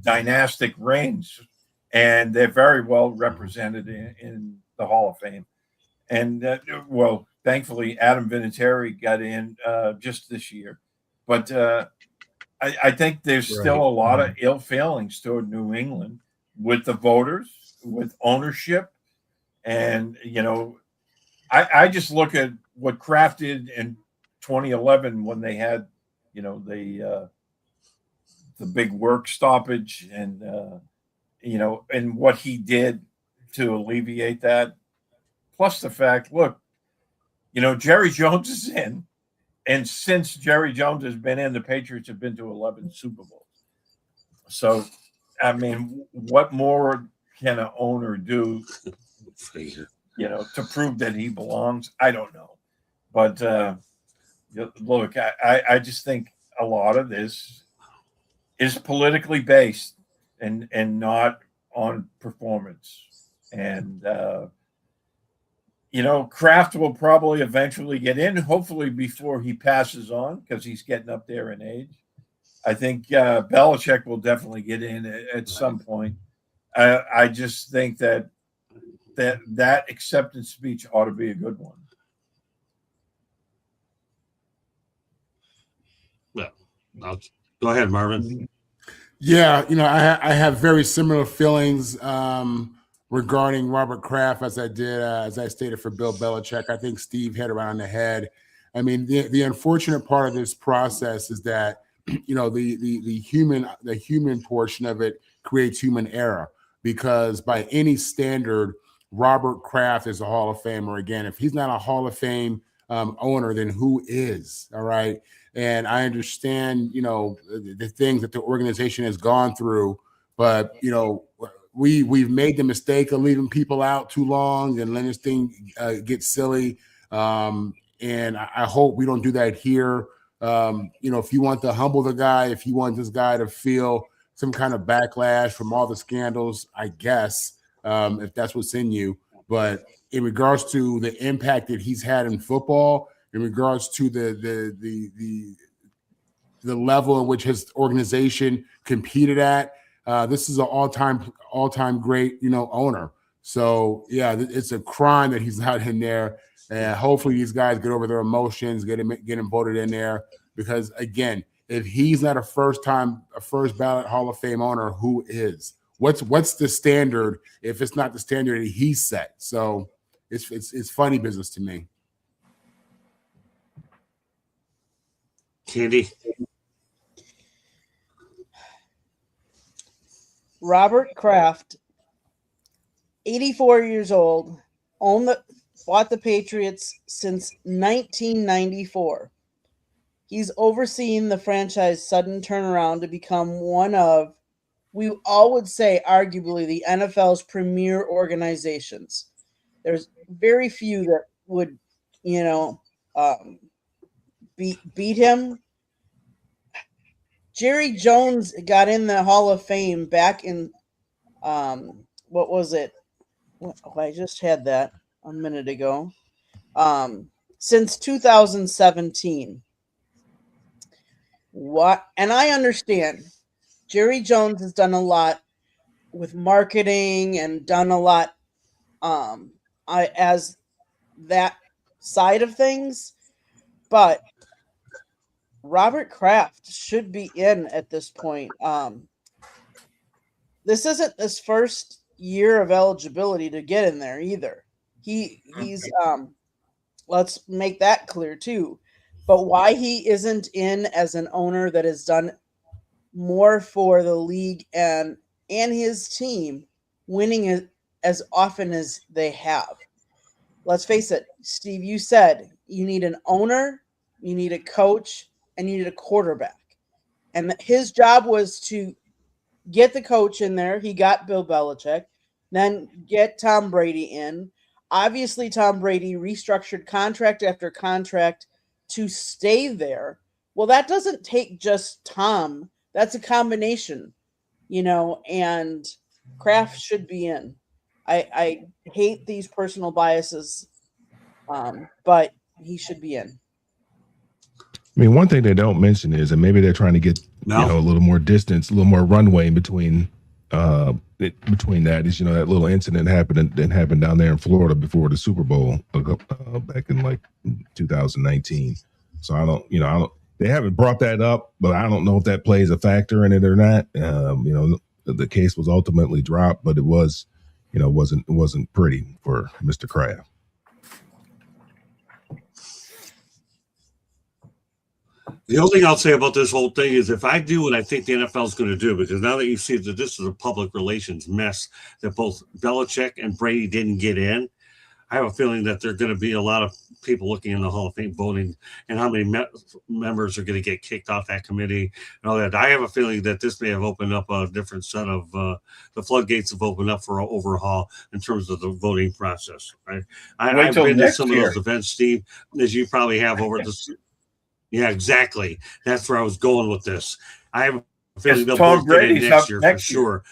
dynastic reigns, and they're very well represented in the Hall of Fame. And thankfully, Adam Vinatieri got in just this year. But I think there's still a lot of ill feelings toward New England with the voters, with ownership, and I just look at what Kraft did in 2011 when they had, the big work stoppage, and and what he did to alleviate that. Plus the fact, look, Jerry Jones is in, and since Jerry Jones has been in, the Patriots have been to 11 Super Bowls. So, I mean, what more can an owner do, to prove that he belongs? I don't know, but. Look, I just think a lot of this is politically based and not on performance. And, Kraft will probably eventually get in, hopefully before he passes on, because he's getting up there in age. I think Belichick will definitely get in at some point. I just think that acceptance speech ought to be a good one. Go ahead, Marvin. Yeah, I have very similar feelings regarding Robert Kraft as I stated for Bill Belichick. I think Steve hit around the head. I mean, the unfortunate part of this process is that the human portion of it creates human error, because by any standard, Robert Kraft is a Hall of Famer. Again, if he's not a Hall of Fame owner, then who is? All right. And I understand, the things that the organization has gone through, but we've made the mistake of leaving people out too long and letting this thing get silly. And I hope we don't do that here. If you want to humble the guy, if you want this guy to feel some kind of backlash from all the scandals, I guess, if that's what's in you. But in regards to the impact that he's had in football, in regards to the level in which his organization competed at, this is an all-time great, owner. So yeah, it's a crime that he's not in there. And hopefully these guys get over their emotions, get him voted in there. Because again, if he's not a first ballot Hall of Fame owner, who is? What's the standard if it's not the standard that he set? So it's funny business to me. Candy. Robert Kraft, 84 years old, bought the Patriots since 1994. He's overseen the franchise's sudden turnaround to become one of, we all would say, arguably the NFL's premier organizations. There's very few that would, beat him. Jerry Jones got in the Hall of Fame back in, what was it? I just had that a minute ago. Since 2017. And I understand Jerry Jones has done a lot with marketing and done a lot as that side of things, but Robert Kraft should be in at this point. This isn't his first year of eligibility to get in there either. He's let's make that clear too. But why he isn't in as an owner that has done more for the league and his team, winning it as often as they have. Let's face it, Steve, you said you need an owner, you need a coach, and you need a quarterback. And his job was to get the coach in there. He got Bill Belichick, then get Tom Brady in. Obviously, Tom Brady restructured contract after contract to stay there. Well, that doesn't take just Tom. That's a combination, and Kraft should be in. I hate these personal biases, but he should be in. I mean, one thing they don't mention is, and maybe they're trying to get a little more distance, a little more runway in between that is, that little incident happened down there in Florida before the Super Bowl back in like 2019. So they haven't brought that up, but I don't know if that plays a factor in it or not. The case was ultimately dropped, but it was, wasn't pretty for Mr. Kraft. The only thing I'll say about this whole thing is if I do what I think the NFL is going to do, because now that you see that this is a public relations mess that both Belichick and Brady didn't get in, I have a feeling that there are going to be a lot of people looking in the Hall of Fame voting and how many members are going to get kicked off that committee and all that. I have a feeling that this may have opened up a different set of the floodgates have opened up for an overhaul in terms of the voting process. Right? I've been to some of those events, Steve, as you probably have over this. Yeah, exactly. That's where I was going with this. I have a feeling they'll both get in next year for sure,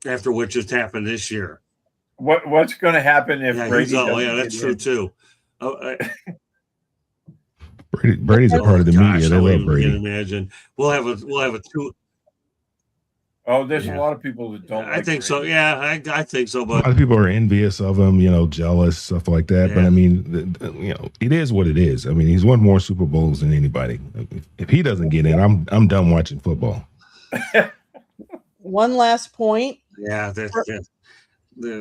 after what just happened this year. What's going to happen if Brady doesn't yeah, that's true too. Brady's a part of the media. They love Brady. Can imagine we'll have a two. Oh, there's a lot of people that don't. I think so. Yeah, I think so. But a lot of people are envious of him, jealous, stuff like that. Yeah. But I mean, it is what it is. I mean, he's won more Super Bowls than anybody. If he doesn't get in, I'm done watching football. one last point. Yeah,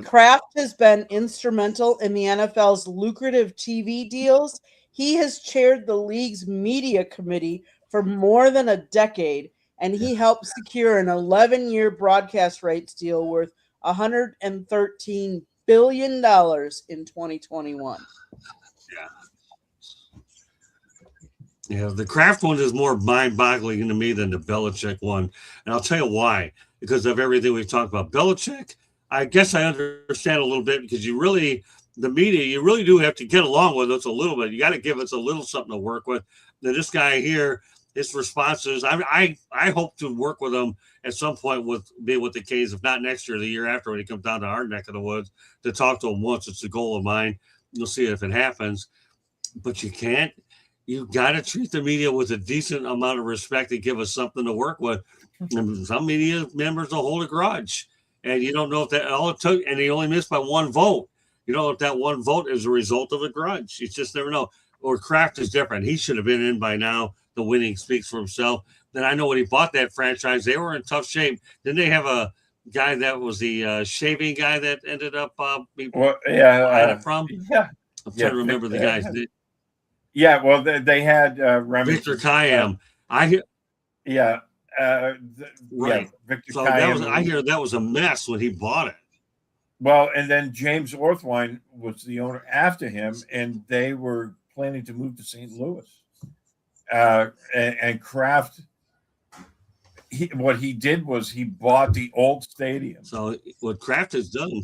Kraft has been instrumental in the NFL's lucrative TV deals. He has chaired the league's media committee for more than a decade, and he helped secure an 11-year broadcast rights deal worth $113 billion in 2021. Yeah, the Kraft one is more mind-boggling to me than the Belichick one, and I'll tell you why. Because of everything we've talked about, Belichick, I guess I understand a little bit because the media, you really do have to get along with us a little bit. You got to give us a little something to work with. Now, this guy here, his responses, I hope to work with him at some point with the K's, if not next year, the year after when he comes down to our neck of the woods to talk to him once. It's a goal of mine. You'll see if it happens, but you can't. You got to treat the media with a decent amount of respect and give us something to work with. And some media members will hold a grudge, and you don't know if that all it took, and he only missed by one vote. You know if that one vote is a result of a grudge. You just never know. Or Kraft is different. He should have been in by now. The winning speaks for himself. Then I know when he bought that franchise, they were in tough shape. Didn't they have a guy that was the shaving guy that ended up from? Yeah, I'm trying to remember the guy's name. Yeah, well, they had Victor Kayam. right. Yeah, Victor so Kayam. I hear that was a mess when he bought it. Well, and then James Orthwine was the owner after him, and they were planning to move to St. Louis. And Kraft, what he did was he bought the old stadium. So what Kraft has done.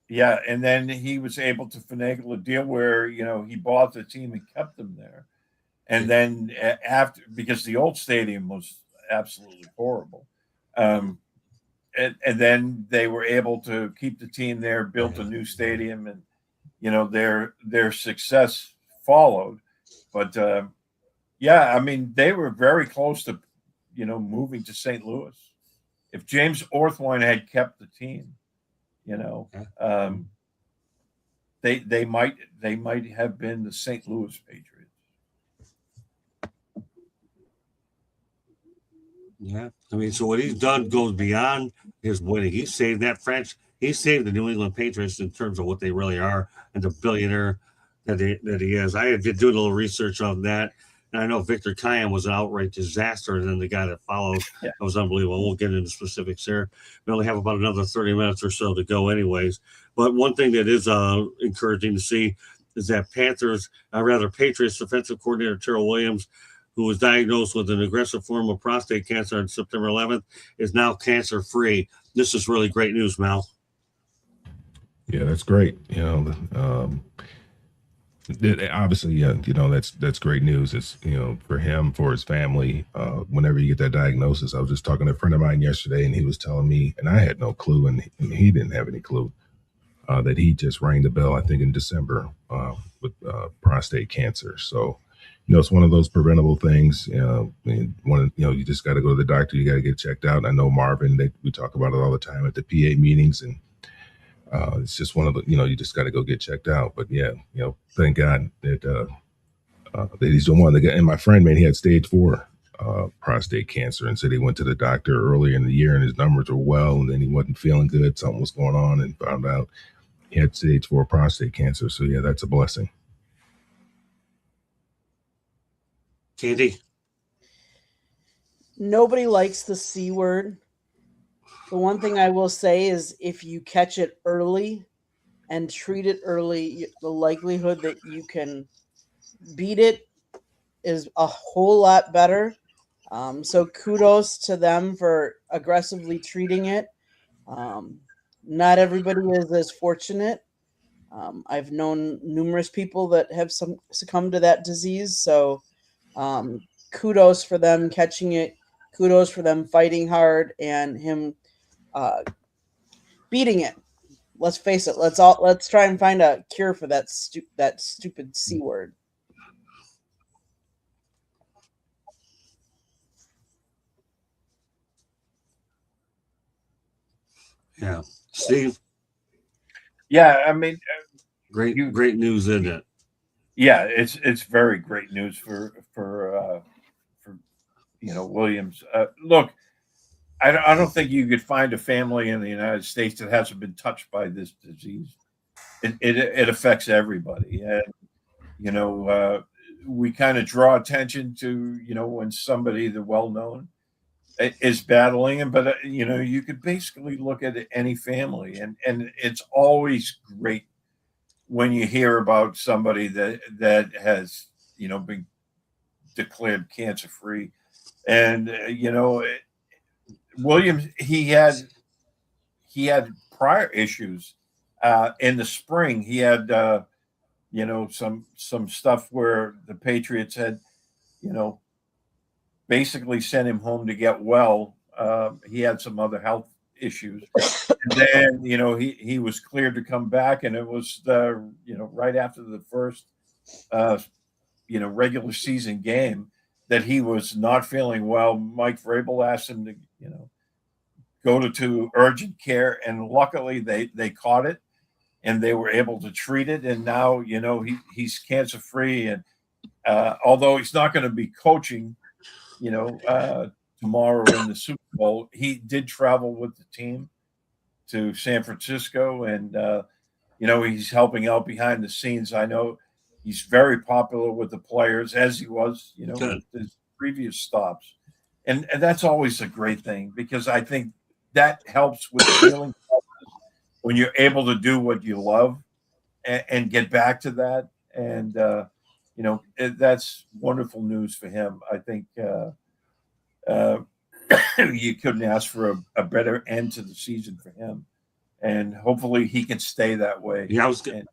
Yeah, and then he was able to finagle a deal where, he bought the team and kept them there. And then after, because the old stadium was absolutely horrible, and then they were able to keep the team there, built a new stadium, and their success followed. But I mean, they were very close to moving to St. Louis. If James Orthwine had kept the team, they might have been the St. Louis Patriots. Yeah, I mean, so what he's done goes beyond his winning. He saved that French. He saved the New England Patriots in terms of what they really are and the billionaire that he is. I had been doing a little research on that, and I know Victor Kayam was an outright disaster, and then the guy that followed that was unbelievable. We'll get into specifics there. We only have about another 30 minutes or so to go, anyways. But one thing that is encouraging to see is that Patriots defensive coordinator Terrell Williams, who was diagnosed with an aggressive form of prostate cancer on September 11th, is now cancer-free. This is really great news, Mal. Yeah, that's great. Obviously, that's great news. It's, for him, for his family, whenever you get that diagnosis. I was just talking to a friend of mine yesterday, and he was telling me, and I had no clue, and he didn't have any clue, that he just rang the bell, I think in December, with prostate cancer. So, it's one of those preventable things. You just got to go to the doctor. You got to get checked out. And I know Marvin, we talk about it all the time at the PA meetings, and it's just one of the, you just got to go get checked out. But yeah, thank God that he's doing well. And my friend, man, he had stage 4 prostate cancer, and said he went to the doctor earlier in the year and his numbers were well, and then he wasn't feeling good. Something was going on, and found out he had stage 4 prostate cancer. So yeah, that's a blessing. Candy. Nobody likes the C word. The one thing I will say is if you catch it early and treat it early, the likelihood that you can beat it is a whole lot better. So kudos to them for aggressively treating it. Not everybody is as fortunate. I've known numerous people that have succumbed to that disease. So kudos for them catching it. Kudos for them fighting hard and him beating it. Let's face it. Let's try and find a cure for that stupid C word. Yeah, Steve. Yeah, I mean, great news, isn't it? Yeah, it's very great news for Williams. Look, I don't think you could find a family in the United States that hasn't been touched by this disease. It affects everybody, and we kind of draw attention to when somebody the well known is battling, and but you could basically look at any family, and it's always great when you hear about somebody that has been declared cancer free, and Williams he had prior issues in the spring. He had some stuff where the Patriots had basically sent him home to get well. He had some other health issues, and then he was cleared to come back, and it was right after the first regular season game that he was not feeling well. Mike Vrabel asked him to go to urgent care, and luckily they caught it and they were able to treat it, and now he's cancer free, and although he's not going to be coaching tomorrow in the Super Bowl, he did travel with the team to San Francisco, and he's helping out behind the scenes. I know he's very popular with the players, as he was with his previous stops, and that's always a great thing, because I think that helps with healing when you're able to do what you love and get back to that. And that's wonderful news for him. I think you couldn't ask for a better end to the season for him, and hopefully he can stay that way. Yeah, I was going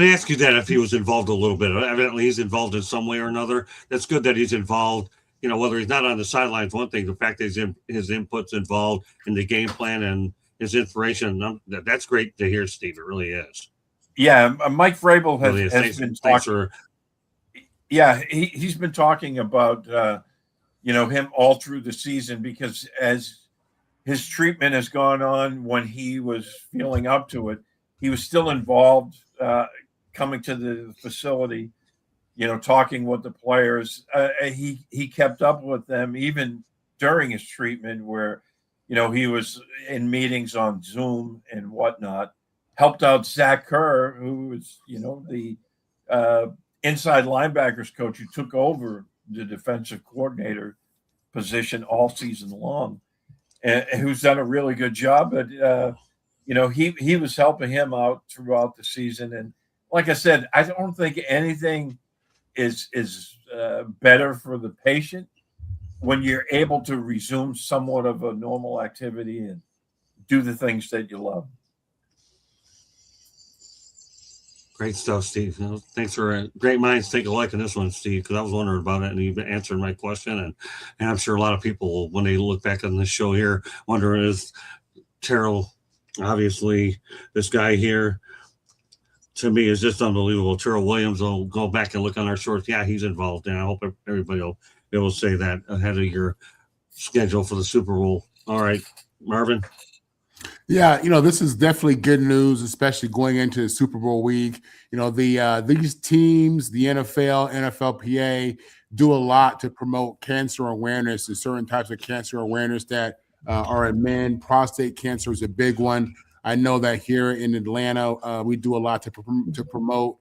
to ask you that if he was involved a little bit. Evidently, he's involved in some way or another. That's good that he's involved. Whether he's not on the sidelines, one thing. The fact that his input's involved in the game plan and his inspiration, that's great to hear, Steve. It really is. Yeah, Mike Vrabel has been talking. He's been talking about him all through the season, because as his treatment has gone on, when he was feeling up to it, he was still involved, coming to the facility, talking with the players. He kept up with them even during his treatment, where he was in meetings on Zoom and whatnot. Helped out Zach Kerr, who was the inside linebackers coach who took over the defensive coordinator position all season long, and who's done a really good job. But he was helping him out throughout the season. And like I said, I don't think anything is better for the patient when you're able to resume somewhat of a normal activity and do the things that you love. Great stuff, Steve. Thanks for great minds think alike in this one, Steve, because I was wondering about it, and you've been answering my question. And I'm sure a lot of people, when they look back on this show here, wondering, is Terrell, obviously, this guy here, to me, is just unbelievable. Terrell Williams, will go back and look on our shorts. Yeah, he's involved, and I hope everybody will be able to say that ahead of your schedule for the Super Bowl. All right, Marvin. Yeah, this is definitely good news, especially going into the Super Bowl week. These teams, the NFL, NFLPA, do a lot to promote cancer awareness and certain types of cancer awareness that are in men. Prostate cancer is a big one. I know that here in Atlanta, we do a lot to promote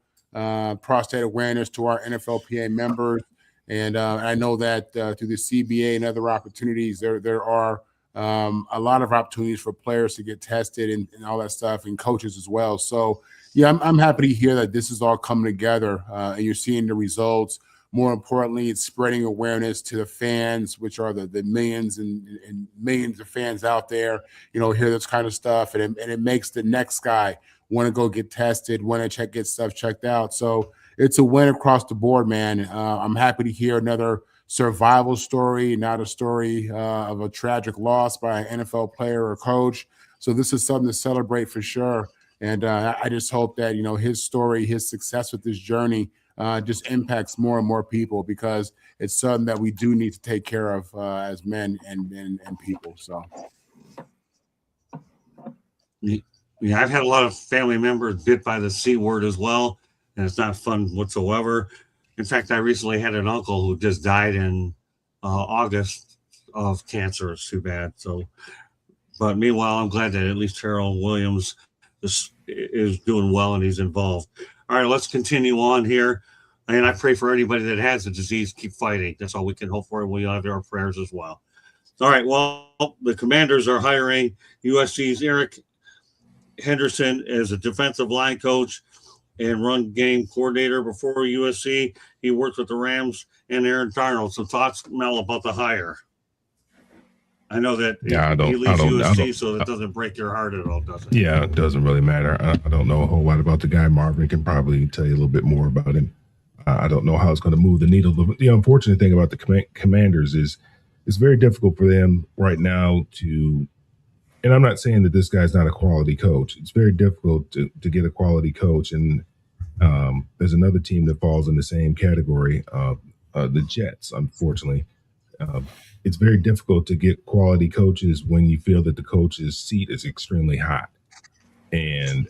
prostate awareness to our NFLPA members. And I know that through the CBA and other opportunities, there are a lot of opportunities for players to get tested and all that stuff, and coaches as well. So, yeah, I'm happy to hear that this is all coming together and you're seeing the results. More importantly, it's spreading awareness to the fans, which are the millions and millions of fans out there, hear this kind of stuff. And it makes the next guy want to go get tested, want to get stuff checked out. So it's a win across the board, man. I'm happy to hear another survival story, not a story of a tragic loss by an NFL player or coach. So this is something to celebrate for sure. And I just hope that, his story, his success with this journey just impacts more and more people, because it's something that we do need to take care of as men and people. So. Yeah, I've had a lot of family members bit by the C word as well, and it's not fun whatsoever. In fact, I recently had an uncle who just died in August of cancer. It's too bad. So, but meanwhile, I'm glad that at least Terrell Williams is doing well and he's involved. All right, let's continue on here. And I pray for anybody that has the disease, keep fighting. That's all we can hope for. And we have our prayers as well. All right, well, the Commanders are hiring USC's Eric Henderson as a defensive line coach and run game coordinator. Before USC, he worked with the Rams and Aaron Darnold. Some thoughts, Mel, about the hire? I know that he leaves USC, so that doesn't break your heart at all, does it? Yeah, it doesn't really matter. I don't know a whole lot about the guy. Marvin can probably tell you a little bit more about him. I don't know how it's going to move the needle. The unfortunate thing about the Commanders is it's very difficult for them right now to, and I'm not saying that this guy's not a quality coach. It's very difficult to get a quality coach. And there's another team that falls in the same category, the Jets, unfortunately. It's very difficult to get quality coaches when you feel that the coach's seat is extremely hot. And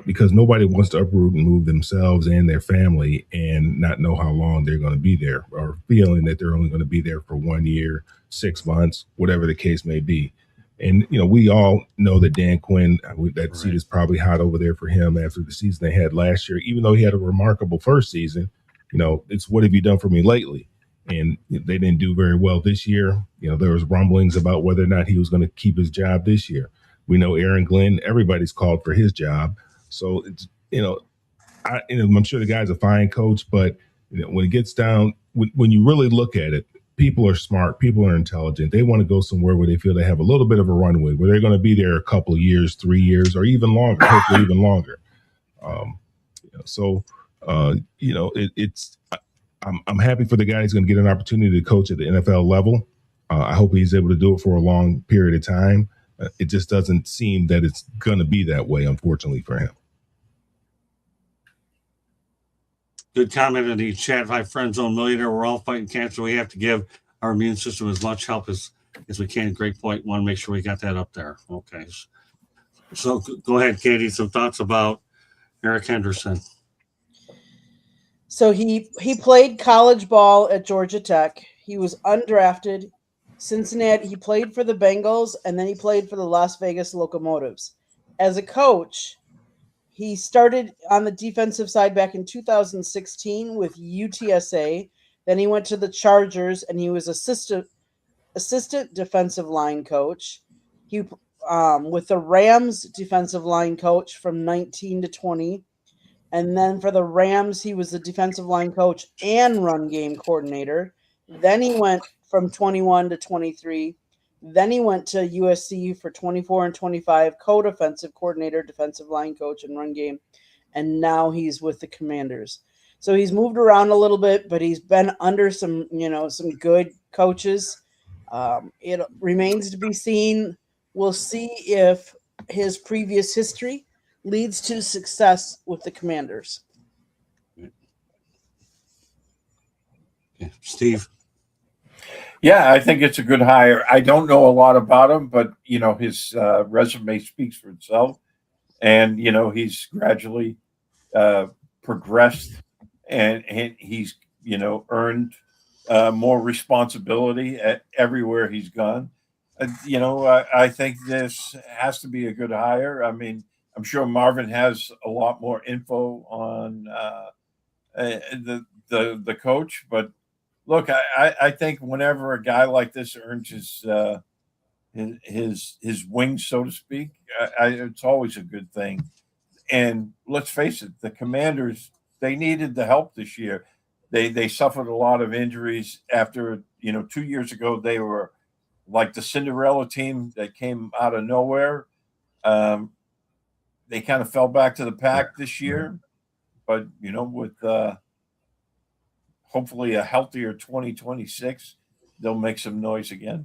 because nobody wants to uproot and move themselves and their family and not know how long they're going to be there, or feeling that they're only going to be there for 1 year, 6 months, whatever the case may be. And, we all know that Dan Quinn, that seat is probably hot over there for him after the season they had last year. Even though he had a remarkable first season, it's what have you done for me lately? And they didn't do very well this year. There was rumblings about whether or not he was going to keep his job this year. We know Aaron Glenn, everybody's called for his job. So it's, I'm sure the guy's a fine coach, but when it gets down, when you really look at it, people are smart, people are intelligent. They want to go somewhere where they feel they have a little bit of a runway, where they're going to be there a couple of years, 3 years, or even longer, hopefully even longer. I'm happy for the guy. He's going to get an opportunity to coach at the NFL level. I hope he's able to do it for a long period of time. It just doesn't seem that it's going to be that way, unfortunately, for him. Good comment in the chat. Hi, Friend Zone Millionaire. We're all fighting cancer. We have to give our immune system as much help as we can. Great point. Want to make sure we got that up there. Okay. So go ahead, Katie. Some thoughts about Eric Henderson. So he played college ball at Georgia Tech. He was undrafted. Cincinnati, he played for the Bengals, and then he played for the Las Vegas Locomotives. As a coach, he started on the defensive side back in 2016 with UTSA. Then he went to the Chargers, and he was assistant defensive line coach. He with the Rams defensive line coach from 19 to 20. And then for the Rams, he was the defensive line coach and run game coordinator. Then he went from 21 to 23. Then he went to USC for 24 and 25, co-defensive coordinator, defensive line coach, and run game. And now he's with the Commanders. So he's moved around a little bit, but he's been under some good coaches. It remains to be seen. We'll see if his previous history leads to success with the Commanders. Steve? Yeah, I think it's a good hire. I don't know a lot about him, but, his resume speaks for itself. And, he's gradually progressed and he's, earned more responsibility everywhere he's gone. I think this has to be a good hire. I mean, I'm sure Marvin has a lot more info on the coach, but look, I think whenever a guy like this earns his wings, so to speak, it's always a good thing. And let's face it, the Commanders, they needed the help this year. They suffered a lot of injuries after 2 years ago. They were like the Cinderella team that came out of nowhere. They kind of fell back to the pack this year, but with hopefully a healthier 2026, they'll make some noise again.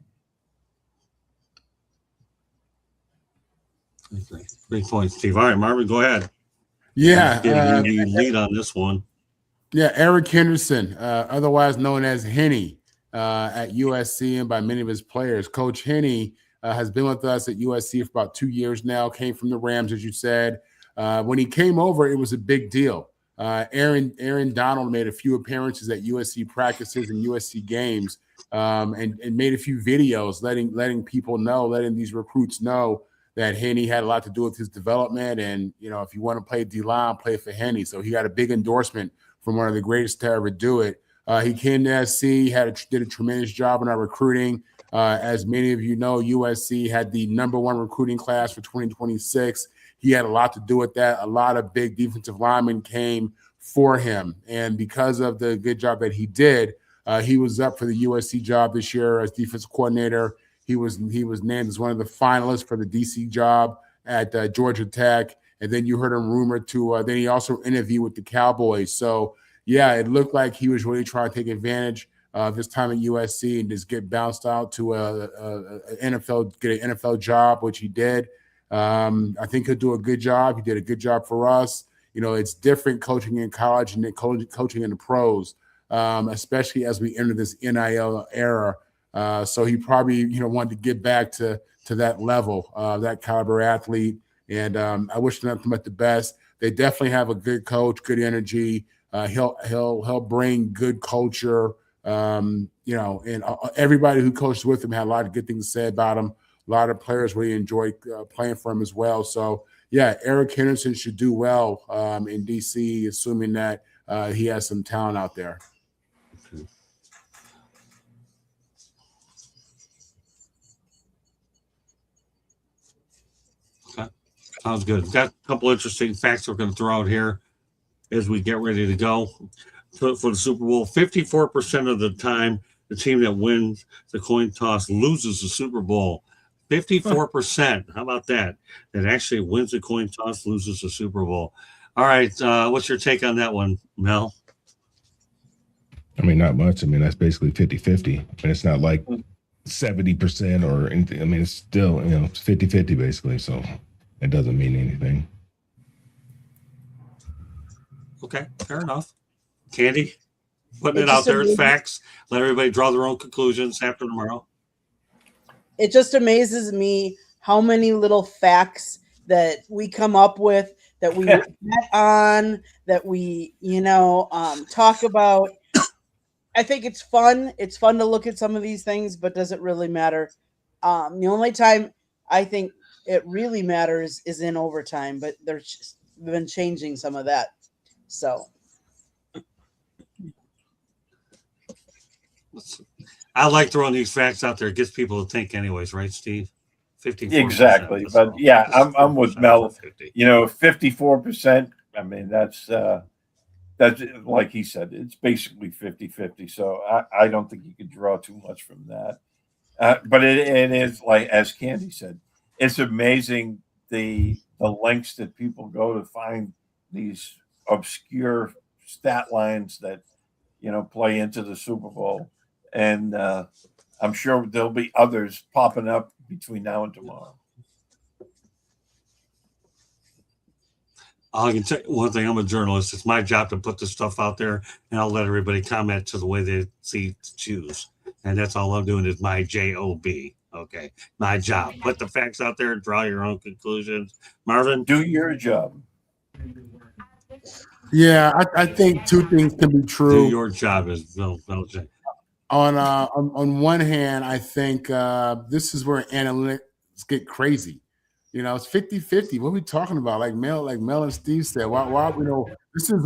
Big point, Steve. All right, Marvin, go ahead. Yeah. Getting you lead on this one. Yeah, Eric Henderson, otherwise known as Henny at USC and by many of his players. Coach Henny has been with us at USC for about 2 years now, came from the Rams, as you said. When he came over, it was a big deal. Aaron Donald made a few appearances at USC practices and USC games, and made a few videos letting people know, letting these recruits know that Henny had a lot to do with his development. And, if you want to play D-line, play for Henny. So he got a big endorsement from one of the greatest to ever do it. He came to SC, did a tremendous job in our recruiting. As many of you know, USC had the #1 recruiting class for 2026. He had a lot to do with that. A lot of big defensive linemen came for him. And because of the good job that he did, he was up for the USC job this year as defensive coordinator. He was named as one of the finalists for the DC job at Georgia Tech. And then you heard him rumored to then he also interviewed with the Cowboys. So, yeah, it looked like he was really trying to take advantage of his time at USC and just get bounced out to get an NFL job, which he did. I think he'll do a good job. He did a good job for us. It's different coaching in college and coaching in the pros, especially as we enter this NIL era. So he probably, wanted to get back to that level, that caliber athlete. And I wish them nothing but the best. They definitely have a good coach, good energy. He'll bring good culture. And everybody who coached with him had a lot of good things to say about him. A lot of players really enjoyed playing for him as well. So, yeah, Eric Henderson should do well in DC, assuming that he has some talent out there. Okay. Sounds good. We've got a couple interesting facts we're going to throw out here as we get ready to go for the Super Bowl. 54% of the time, the team that wins the coin toss loses the Super Bowl. 54%. How about that? That actually wins the coin toss, loses the Super Bowl. All right. What's your take on that one, Mel? I mean, not much. I mean, that's basically 50-50. And it's not like 70% or anything. I mean, it's still, it's 50-50 basically. So it doesn't mean anything. Okay. Fair enough. Candy, putting it out there as facts. Let everybody draw their own conclusions after tomorrow. It just amazes me how many little facts that we come up with, that we get on, that we, talk about. I think it's fun. It's fun to look at some of these things, but does it really matter? The only time I think it really matters is in overtime, but they've been changing some of that. So. I like throwing these facts out there. It gets people to think anyways, right, Steve? 54%. Exactly. But yeah, I'm with Mel. 54%. I mean, that's like he said, it's basically 50-50. So I don't think you could draw too much from that. But it is, like, as Candy said, it's amazing the lengths that people go to find these obscure stat lines that, play into the Super Bowl. And I'm sure there'll be others popping up between now and tomorrow. I can tell you one thing. I'm a journalist. It's my job to put this stuff out there, and I'll let everybody comment to the way they see to choose. And that's all I'm doing is my job. Okay, my job. Put the facts out there and draw your own conclusions. Marvin, do your job. Yeah, I think two things can be true. Do your job, as Bill said. On one hand, I think this is where analytics get crazy. It's 50-50. What are we talking about? Like Mel and Steve said, why this is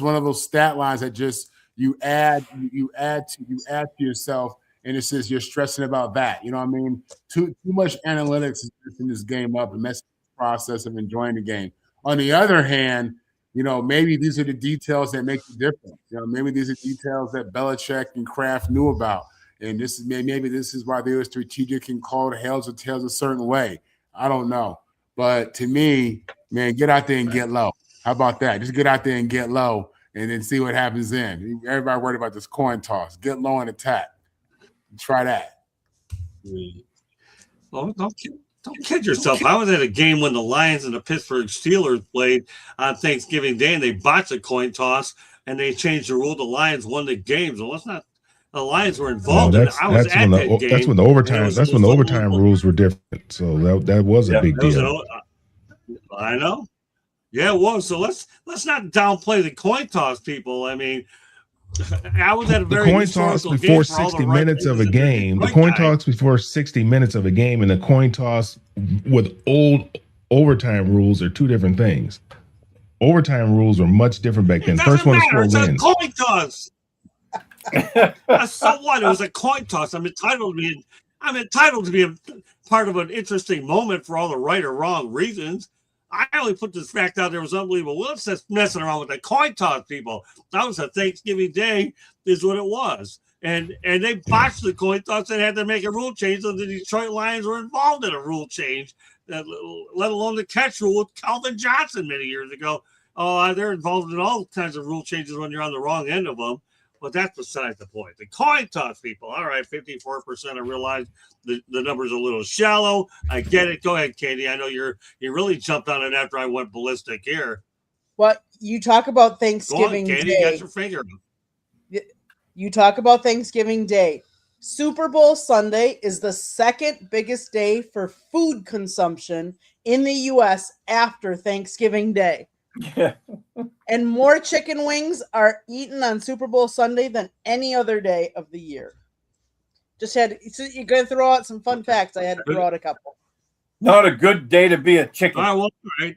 one of those stat lines that just you add to yourself, and it says you're stressing about that. You know what I mean? Too much analytics is messing this game up and messing the process of enjoying the game. On the other hand, maybe these are the details that make the difference. Maybe these are details that Belichick and Kraft knew about. And maybe this is why they were strategic and called heads or tails a certain way. I don't know. But to me, man, get out there and get low. How about that? Just get out there and get low and then see what happens then. Everybody worried about this coin toss. Get low and attack. Try that. Oh, don't kid yourself. I was at a game when the Lions and the Pittsburgh Steelers played on Thanksgiving Day, and they botched a coin toss, and they changed the rule. The Lions won the game. So let's not. The Lions were involved in it. I was at that game. That's when the overtime. That's when the overtime rules were different. So that was a big deal. I know. Yeah, it was. So let's not downplay the coin toss, people. I mean, I was at a The very coin toss historical before game for all the 60 minutes of a right game. The Detroit coin guys. toss before 60 minutes of a game and the coin toss with old overtime rules are two different things. Overtime rules were much different back It then. doesn't First one to matter. score It's a wins. coin toss. So what? It was a coin toss. I'm entitled to be a part of an interesting moment for all the right or wrong reasons. I only put this fact out there was unbelievable. Well, it's just messing around with the coin toss, people. That was a Thanksgiving Day, is what it was. And they botched the coin toss and had to make a rule change. So the Detroit Lions were involved in a rule change, let alone the catch rule with Calvin Johnson many years ago. Oh, they're involved in all kinds of rule changes when you're on the wrong end of them. But that's beside the point. The coin toss, people. All right, 54%. I realize the number's a little shallow. I get it. Go ahead, Katie. I know you really jumped on it after I went ballistic here. What you talk about Go on, Thanksgiving Katie. Day. Got your finger. You talk about Thanksgiving Day. Super Bowl Sunday is the second biggest day for food consumption in the U.S. after Thanksgiving Day. Yeah. And more chicken wings are eaten on Super Bowl Sunday than any other day of the year. So you're going to throw out some fun facts. I had to throw out a couple. Not a good day to be a chicken. All right.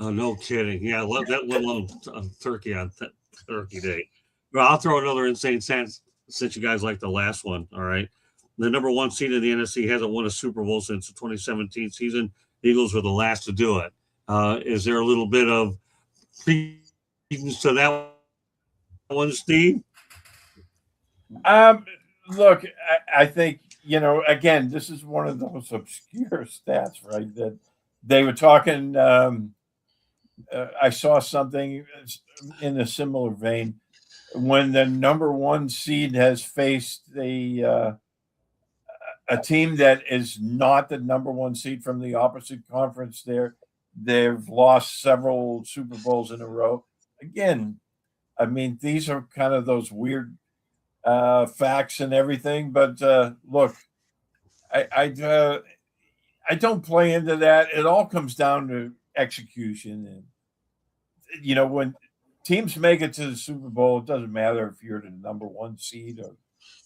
Oh, no kidding. Yeah, I love that little turkey on Turkey Day. Well, I'll throw another insane sense since you guys like the last one. All right. The number one seed in the NFC hasn't won a Super Bowl since the 2017 season. The Eagles were the last to do it. Is there a little bit of credence to that one, Steve? Look, I think, again, this is one of those obscure stats, right? That they were talking. I saw something in a similar vein when the number one seed has faced a team that is not the number one seed from the opposite conference. They've lost several Super Bowls in a row. Again, I mean, these are kind of those weird facts and everything. But look, I don't play into that. It all comes down to execution. And, when teams make it to the Super Bowl, it doesn't matter if you're the number one seed or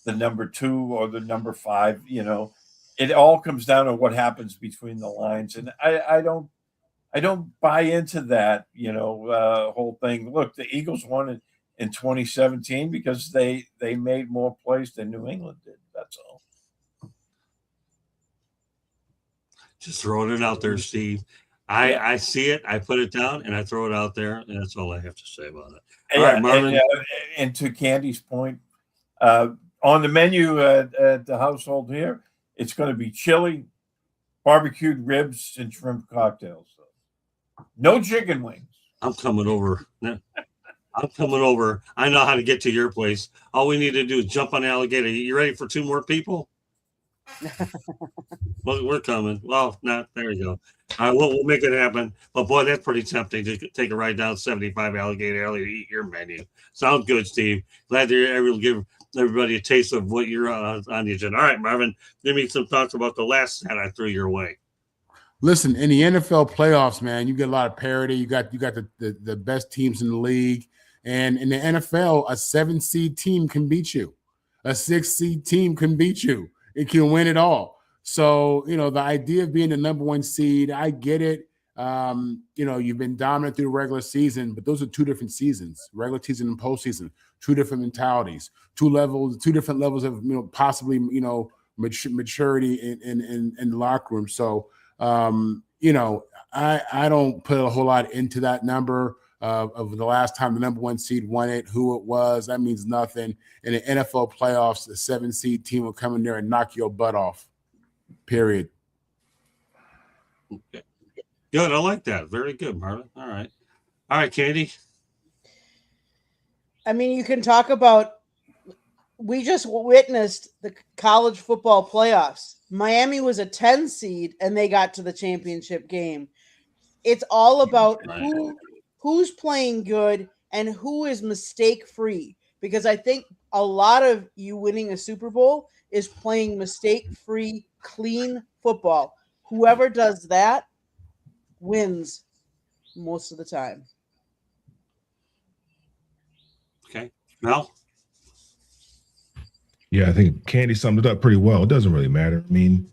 the number 2 or the number 5, it all comes down to what happens between the lines. And I don't buy into that, whole thing. Look, the Eagles won in 2017 because they made more plays than New England did. That's all. Just throwing it out there, Steve. I see it, I put it down, and I throw it out there, and that's all I have to say about it. All right, Marvin. And to Candy's point, on the menu at the household here, it's going to be chili, barbecued ribs, and shrimp cocktails. So no chicken wings. I'm coming over. I know how to get to your place. All we need to do is jump on Alligator. You ready for 2 more people? Well, we're coming. Well, not there you go. We'll make it happen. But boy, that's pretty tempting to take a ride down 75 Alligator Alley to eat your menu. Sounds good, Steve. Glad that you're able to give everybody a taste of what you're on the agenda. All right, Marvin, give me some thoughts about the last stat I threw your way. Listen, in the NFL playoffs, man, you get a lot of parity. You got the best teams in the league. And in the NFL, a 7-seed team can beat you. A 6-seed team can beat you. It can win it all. So, the idea of being the number one seed, I get it. You've been dominant through the regular season, but those are 2 different seasons, regular season and postseason, 2 different mentalities, 2 different levels of, possibly, maturity in the locker room. So, I don't put a whole lot into that number of the last time the number one seed won it, who it was. That means nothing. In the NFL playoffs, the 7-seed team will come in there and knock your butt off. Period. Okay. Good. I like that. Very good, Marvin. All right, Katie. I mean, you can talk about. We just witnessed the college football playoffs. Miami was a 10 seed and they got to the championship game. It's all about who's playing good and who is mistake free. Because I think a lot of you winning a Super Bowl is playing mistake free, clean football. Whoever does that wins most of the time. Okay. Mel? Yeah, I think Candy summed it up pretty well. It doesn't really matter. I mean,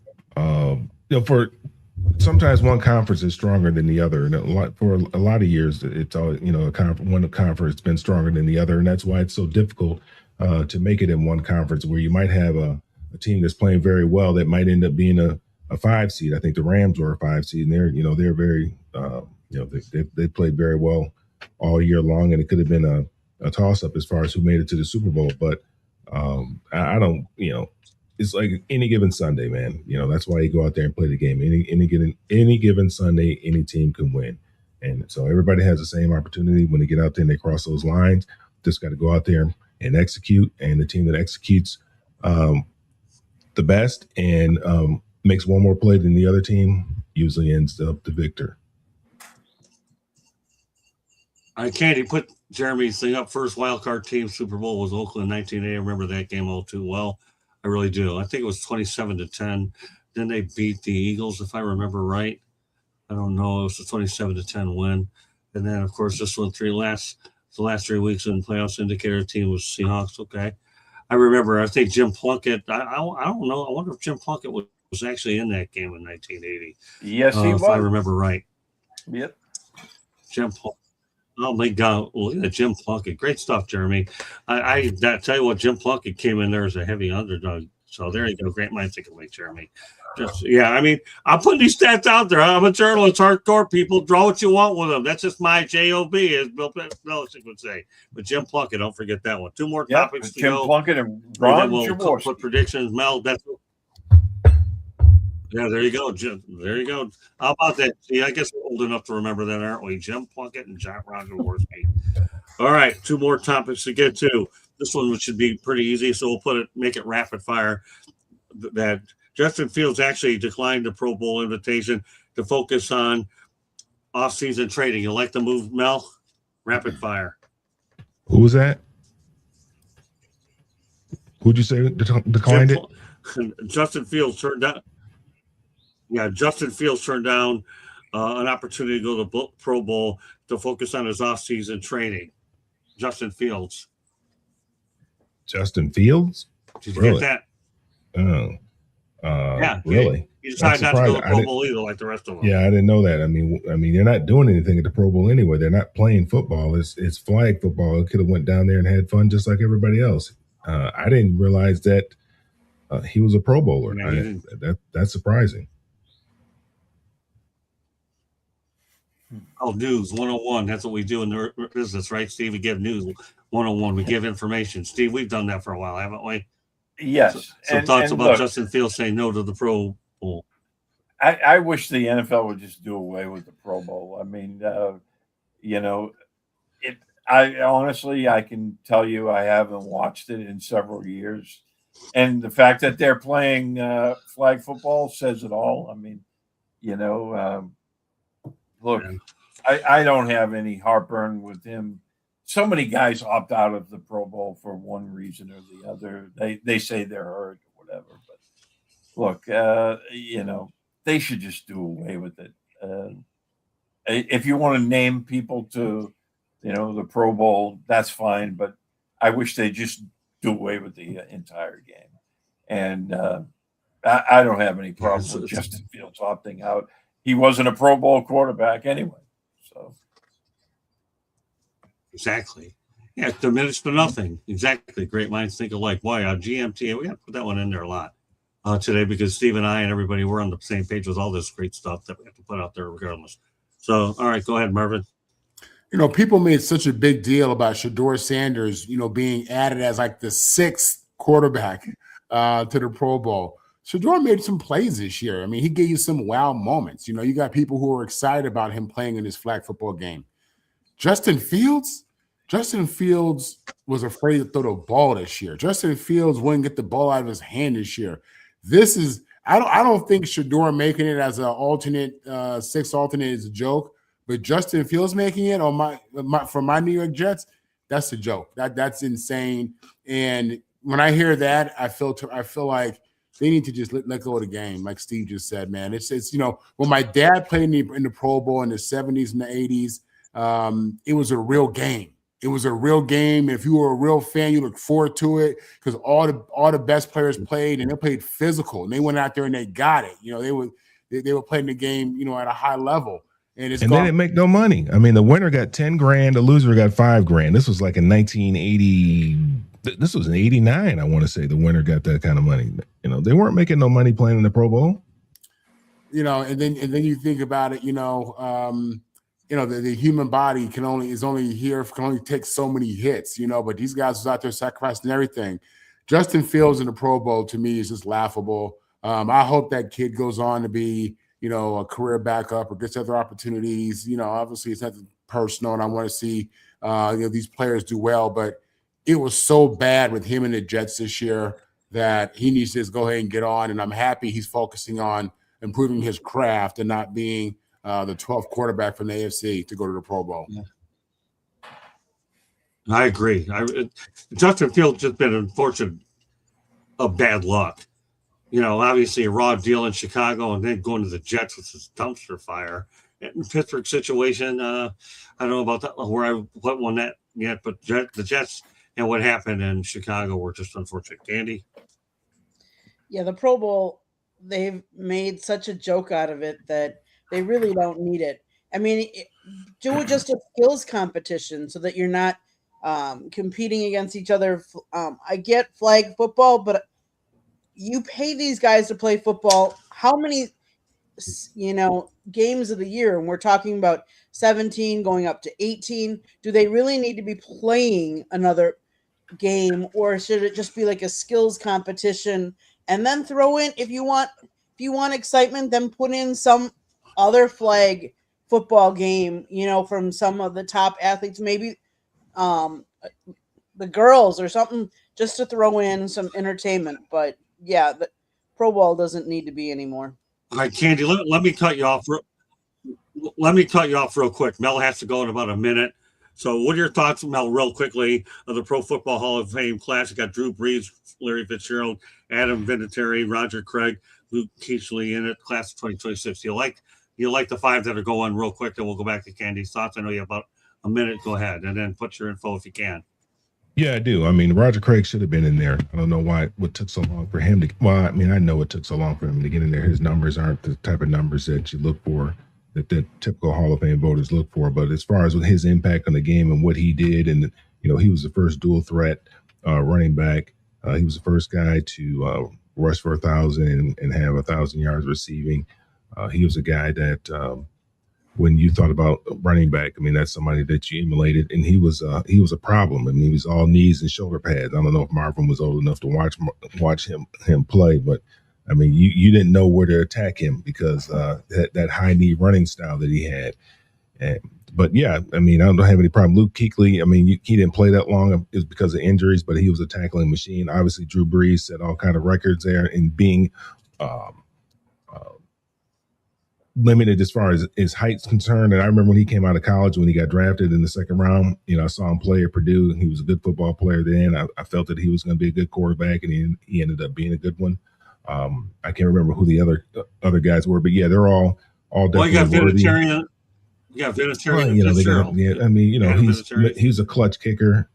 for sometimes one conference is stronger than the other, and for a lot of years, it's all one conference has been stronger than the other, and that's why it's so difficult to make it in one conference where you might have a team that's playing very well that might end up being a 5 seed. I think the Rams were a 5 seed, and they're very they played very well all year long, and it could have been a toss up as far as who made it to the Super Bowl, but I don't, it's like any given Sunday, man. That's why you go out there and play the game. Any given Sunday, any team can win, and so everybody has the same opportunity when they get out there and they cross those lines. Just got to go out there and execute, and the team that executes the best and makes one more play than the other team usually ends up the victor. All right, Candy, put Jeremy's thing up. First wild card team Super Bowl was Oakland 1980. I remember that game all too well. I really do. I think it was 27-10. Then they beat the Eagles, if I remember right. I don't know. It was a 27-10 win. And then, of course, this one the last 3 weeks in the playoffs indicator team was Seahawks. Okay. I remember, I think Jim Plunkett, I don't know. I wonder if Jim Plunkett was actually in that game in 1980. Yes, he was. If I remember right. Yep. Jim Plunkett. Oh my God! Look at Jim Plunkett. Great stuff, Jeremy. I tell you what, Jim Plunkett came in there as a heavy underdog. So there you go. Great minds think alike, Jeremy. I mean, I'm putting these stats out there. I'm a journalist, hardcore people. Draw what you want with them. That's just my job, as Bill Belichick would say. But Jim Plunkett, don't forget that one. 2 more topics to Jim go. Plunkett and Ron we'll Jaworski. put predictions. Mel, yeah, there you go, Jim. There you go. How about that? See, I guess we're old enough to remember that, aren't we? Jim Plunkett and Ron Jaworski. All right, 2 more topics to get to. This one should be pretty easy, so we'll make it rapid fire. That Justin Fields actually declined the Pro Bowl invitation to focus on off-season trading. You like the move, Mel? Rapid fire. Who was that? Who'd you say declined it? Justin Fields turned down. Yeah, Justin Fields turned down an opportunity to go to the Pro Bowl to focus on his off-season training. Justin Fields. Justin Fields? Did you get that? Oh. Yeah. Really? He decided not to go to the Pro Bowl either, like the rest of them. Yeah, I didn't know that. I mean, they're not doing anything at the Pro Bowl anyway. They're not playing football. It's flag football. It could have went down there and had fun just like everybody else. I didn't realize that he was a Pro Bowler. That's surprising. Oh, news 101. That's what we do in the business, right, Steve? We give news 101. We give information. Steve, we've done that for a while, haven't we? Yes. Some thoughts about Justin Fields saying no to the Pro Bowl. I wish the NFL would just do away with the Pro Bowl. I mean, I honestly, I can tell you I haven't watched it in several years. And the fact that they're playing flag football says it all. I mean, look, I don't have any heartburn with him. So many guys opt out of the Pro Bowl for one reason or the other. They say they're hurt or whatever. But look, they should just do away with it. If you want to name people to, the Pro Bowl, that's fine. But I wish they just do away with the entire game. And I don't have any problems with Justin Fields opting out. He wasn't a Pro Bowl quarterback anyway. So exactly. Yeah, diminished to nothing. Exactly. Great minds think alike. Why? GMT, we got to put that one in there a lot today because Steve and I and everybody, we're on the same page with all this great stuff that we have to put out there regardless. So, all right, go ahead, Marvin. People made such a big deal about Shedeur Sanders, being added as like the 6th quarterback to the Pro Bowl. Shedeur made some plays this year. I mean, he gave you some wow moments. You got people who are excited about him playing in this flag football game. Justin Fields was afraid to throw the ball this year. Justin Fields wouldn't get the ball out of his hand this year. I don't think Shedeur making it as an alternate 6th alternate is a joke, but Justin Fields making it for my New York Jets, that's a joke. That's insane. And when I hear that, I feel like they need to just let go of the game, like Steve just said, man. It's when my dad played in the Pro Bowl in the 70s and the 80s, it was a real game. It was a real game. If you were a real fan, you look forward to it because all the best players played, and they played physical, and they went out there and they got it. They were playing the game, at a high level. And they didn't make no money. I mean, the winner got $10,000, the loser got $5,000. This was like in 1980. This was in 89. I want to say the winner got that kind of money. They weren't making no money playing in the Pro Bowl. And then you think about it. The human body can only take so many hits. But these guys was out there sacrificing everything. Justin Fields in the Pro Bowl to me is just laughable. I hope that kid goes on to be, a career backup or gets other opportunities. Obviously it's nothing personal, and I want to see, these players do well. But it was so bad with him and the Jets this year that he needs to just go ahead and get on. And I'm happy he's focusing on improving his craft and not being the 12th quarterback from the AFC to go to the Pro Bowl. Yeah. I agree. Justin Fields just been unfortunate of bad luck. Obviously a raw deal in Chicago and then going to the Jets with this dumpster fire. In Pittsburgh situation, I don't know about that, where I won that yet, but the Jets and what happened in Chicago were just unfortunate. Candy? Yeah, the Pro Bowl, they've made such a joke out of it that they really don't need it. I mean, do it just a skills competition so that you're not competing against each other. I get flag football, but you pay these guys to play football. How many, games of the year? And we're talking about 17 going up to 18. Do they really need to be playing another game, or should it just be like a skills competition? And then throw in, if you want excitement, then put in some other flag football game, from some of the top athletes, maybe the girls or something, just to throw in some entertainment. But yeah, the Pro Bowl doesn't need to be anymore. All right, Candy, let me cut you off. Let me cut you off real quick. Mel has to go in about a minute. So what are your thoughts, Mel, real quickly, of the Pro Football Hall of Fame class? You got Drew Brees, Larry Fitzgerald, Adam Vinatieri, Roger Craig, Luke Kuechly in it, class of 2026. You like the five that are going real quick, then we'll go back to Candy's thoughts. I know you have about a minute. Go ahead, and then put your info if you can. Yeah, I do. I mean, Roger Craig should have been in there. I don't know what took so long for him to. Well, I mean, I know it took so long for him to get in there. His numbers aren't the type of numbers that you look for, that typical Hall of Fame voters look for. But as far as with his impact on the game and what he did, and he was the first dual threat running back. He was the first guy to rush for 1,000 and have 1,000 yards receiving. He was a guy that. When you thought about running back, I mean, that's somebody that you emulated, and he was a problem. I mean, he was all knees and shoulder pads. I don't know if Marvin was old enough to watch him play, but I mean, you didn't know where to attack him because that high knee running style that he had. But yeah, I mean, I don't have any problem. Luke Kuechly, I mean, he didn't play that long. It was because of injuries, but he was a tackling machine. Obviously, Drew Brees set all kind of records there in being limited as far as his height's concerned. And I remember when he came out of college, when he got drafted in the second round, I saw him play at Purdue, and he was a good football player then. I felt that he was going to be a good quarterback, and he ended up being a good one. I can't remember who the other guys were, but yeah, they're all definitely. Well, you got Vinatieri. Yeah, Vinatieri. I mean, he was a clutch kicker.